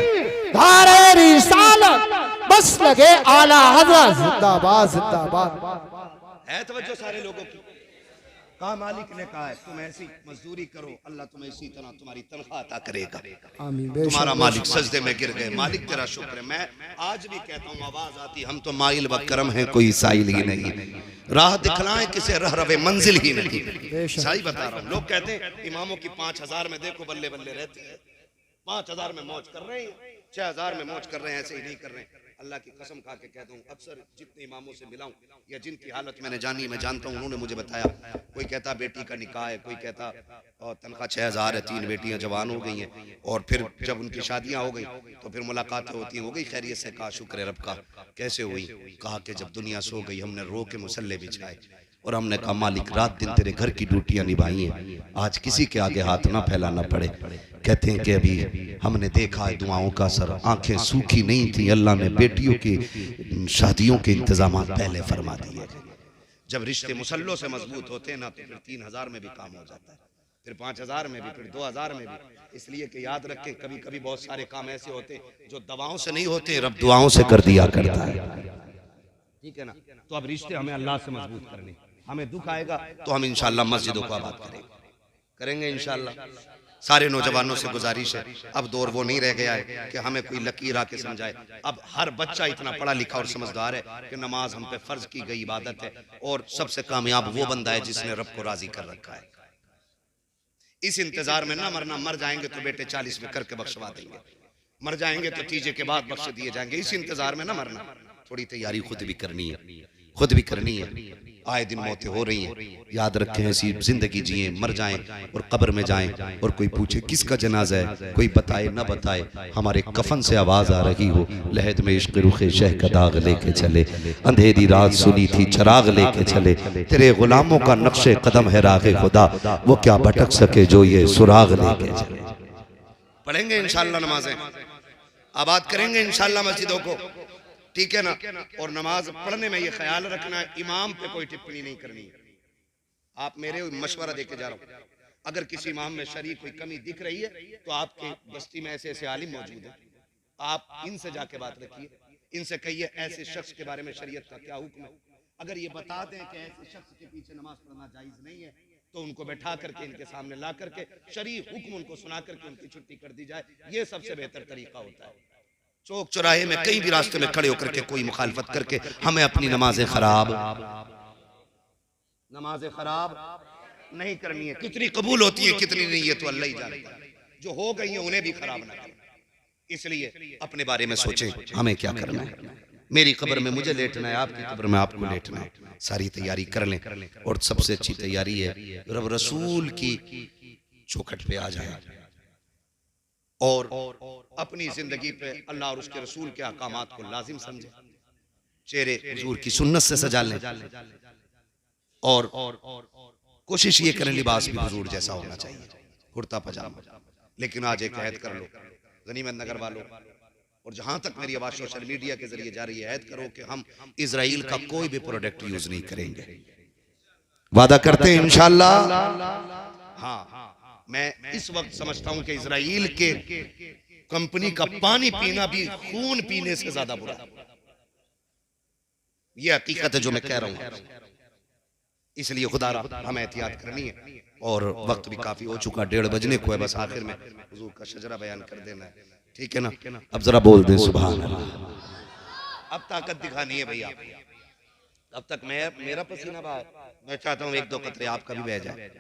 धारे रिसालत, बस लगे आला हज़रत, जिंदाबाद जिंदाबाद। है तवज्जो सारे लोगों की? कहा मालिक ने कहा है तुम ऐसी मजदूरी करो, अल्लाह तुम्हें इसी तरह तुम्हारी तनख्वाह अता करेगा। तुम्हारा मालिक सजदे में गिर गए, मालिक तेरा शुक्र है। मैं आज भी कहता हूँ, आवाज आती हम तो माइल व करम है, कोई साइल ही नहीं, राह दिखलाएं किसे रह रवे मंजिल ही नहीं। सही बता रहा हूँ। लोग कहते हैं इमामों की 5000 में देखो बल्ले बल्ले रहते हैं, 5000 में मौज कर रहे हैं, 6000 में मौज कर रहे हैं, ऐसे ही नहीं कर रहे हैं। अल्लाह की कसम खा के कहता हूँ, अक्सर जितने इमामों से मिला हूँ या जिनकी हालत मैंने जानी, मैं जानता हूँ, उन्होंने मुझे बताया, कोई कहता बेटी का निकाह है, कोई कहता तनख्वाह 6000 है, 3 बेटियां जवान हो गई हैं, और फिर जब उनकी शादियां हो गई तो फिर मुलाकातें होती हैं, हो गई खैरियत से? कहा शुक्र रब का। कैसे हुई? कहा कि जब दुनिया सो गई हमने रो के मुसल्ले बिछाए, और हमने कहा मालिक रात दिन तेरे घर की ड्यूटियां निभाई हैं, आज किसी के आगे हाथ ना फैलाना पड़े। कहते हैं कि अभी हमने देखा है दुआओं का असर, आंखें सूखी नहीं थी, अल्लाह ने बेटियों की शादियों के इंतजाम पहले फरमा दिए। जब रिश्ते मुसल्लों से मजबूत होते हैं ना तो फिर 3000 में भी काम हो जाता है, फिर 5000 में भी, फिर 2000 में भी। इसलिए कि याद रखें कभी कभी बहुत सारे काम ऐसे होते हैं जो दवाओं से नहीं होते, रब दुआओं से कर दिया करता है। ठीक है ना। तो अब रिश्ते हमें अल्लाह से मजबूत करने, हमें दुख आएगा तो हम इंशाल्लाह मस्जिदों को आबाद करेंगे इंशाल्लाह। सारे नौजवानों से गुजारिश है, अब दौर वो नहीं रह गया है कि हमें कोई लकीर आके समझाए। अब हर बच्चा इतना पढ़ा लिखा और समझदार है कि नमाज हम पे फर्ज की गई इबादत है, और सबसे कामयाब वो बंदा है जिसने रब को राजी कर रखा है। इस इंतजार में ना मरना, मर जाएंगे तो बेटे 40 में करके बख्शवा देंगे, मर जाएंगे तो तीजे के बाद बख्श दिए जाएंगे। इस इंतजार में ना मरना, थोड़ी तैयारी खुद भी करनी है, खुद भी करनी है। आए दिन मौतें हो रही हैं, याद रखें ऐसी जिंदगी जिए, मर जाएं और कब्र में जाएं और कोई पूछे किसका जनाजा है, कोई बताए ना बताए, हमारे कफन से आवाज आ रही हो लहद में इश्क रुखे शह का दाग लेके चले, अंधेरी रात सुनी थी चराग लेके चले, तेरे गुलामों का नक्शे कदम है रागे खुदा, वो क्या भटक सके जो ये सुराग लेके चले। पढ़ेंगे इंशाल्लाह नमाजें, आबाद करेंगे इंशाल्लाह मस्जिदों को, ठीक है ना। और नमाज पढ़ने में ये ख्याल रखना है इमाम पे कोई टिप्पणी नहीं करनी है। आप मेरे मशवरा देके जा रहा हूँ, अगर किसी इमाम में शरीक कोई कमी दिख रही है तो आपके बस्ती में ऐसे ऐसे आलिम मौजूद है, आप इनसे जाके बात रखिए, इनसे कहिए ऐसे शख्स के बारे में शरीयत का क्या हुक्म है। अगर ये बता दें कि ऐसे शख्स के पीछे नमाज पढ़ना जायज नहीं है तो उनको बैठा करके इनके सामने ला करके शरई हुक्म उनको सुना करके उनकी छुट्टी कर दी जाए, ये सबसे बेहतर तरीका होता है। चौक चौराहे में कहीं भी रास्ते में खड़े होकर के कोई मुखालफत करके हमें अपनी नमाजें खराब नहीं करनी है। कितनी कबूल होती है कितनी नहीं है तो अल्लाह ही जानता है, जो हो गई है उन्हें भी खराब ना करें। इसलिए अपने बारे में सोचें हमें क्या करना है। मेरी कब्र में मुझे लेटना है, आपकी कब्र में आपको लेटना है, सारी तैयारी कर लें। और सबसे अच्छी तैयारी है रब रसूल की चौखट पे आ जाए और अपनी जिंदगी पे अल्लाह और उसके रसूल के अहकामात को लाजिम समझे, चेहरे हुजूर की सुन्नत से सजा लें और कोशिश ये करें लिबास भी हुजूर जैसा होना चाहिए, कुर्ता पजामा। लेकिन आज एक ऐद कर लो गनीमत नगर वालों, और जहां तक मेरी आवाज सोशल मीडिया के जरिए जा रही है, ऐद करो कि हम इजराइल का कोई भी प्रोडक्ट यूज नहीं करेंगे। वादा करते हैं इंशाल्लाह। हाँ, मैं इस वक्त समझता हूं कि इजराइल के कंपनी का पानी पीना भी खून पीने से ज्यादा बुरा है। यह हकीकत है जो मैं कह रहा हूं। इसलिए खुदारा हमें एहतियात करनी है और वक्त भी काफी हो चुका, 1:30 बजने को है। बस आखिर में हुजूर का शजरा बयान कर देना है, ठीक है ना। अब जरा बोल दे सुभान अल्लाह। अब ताकत दिखानी है भैया, अब तक मेरा पसीना बहा, मैं चाहता हूँ 1-2 कतरे आपका भी बह जाए।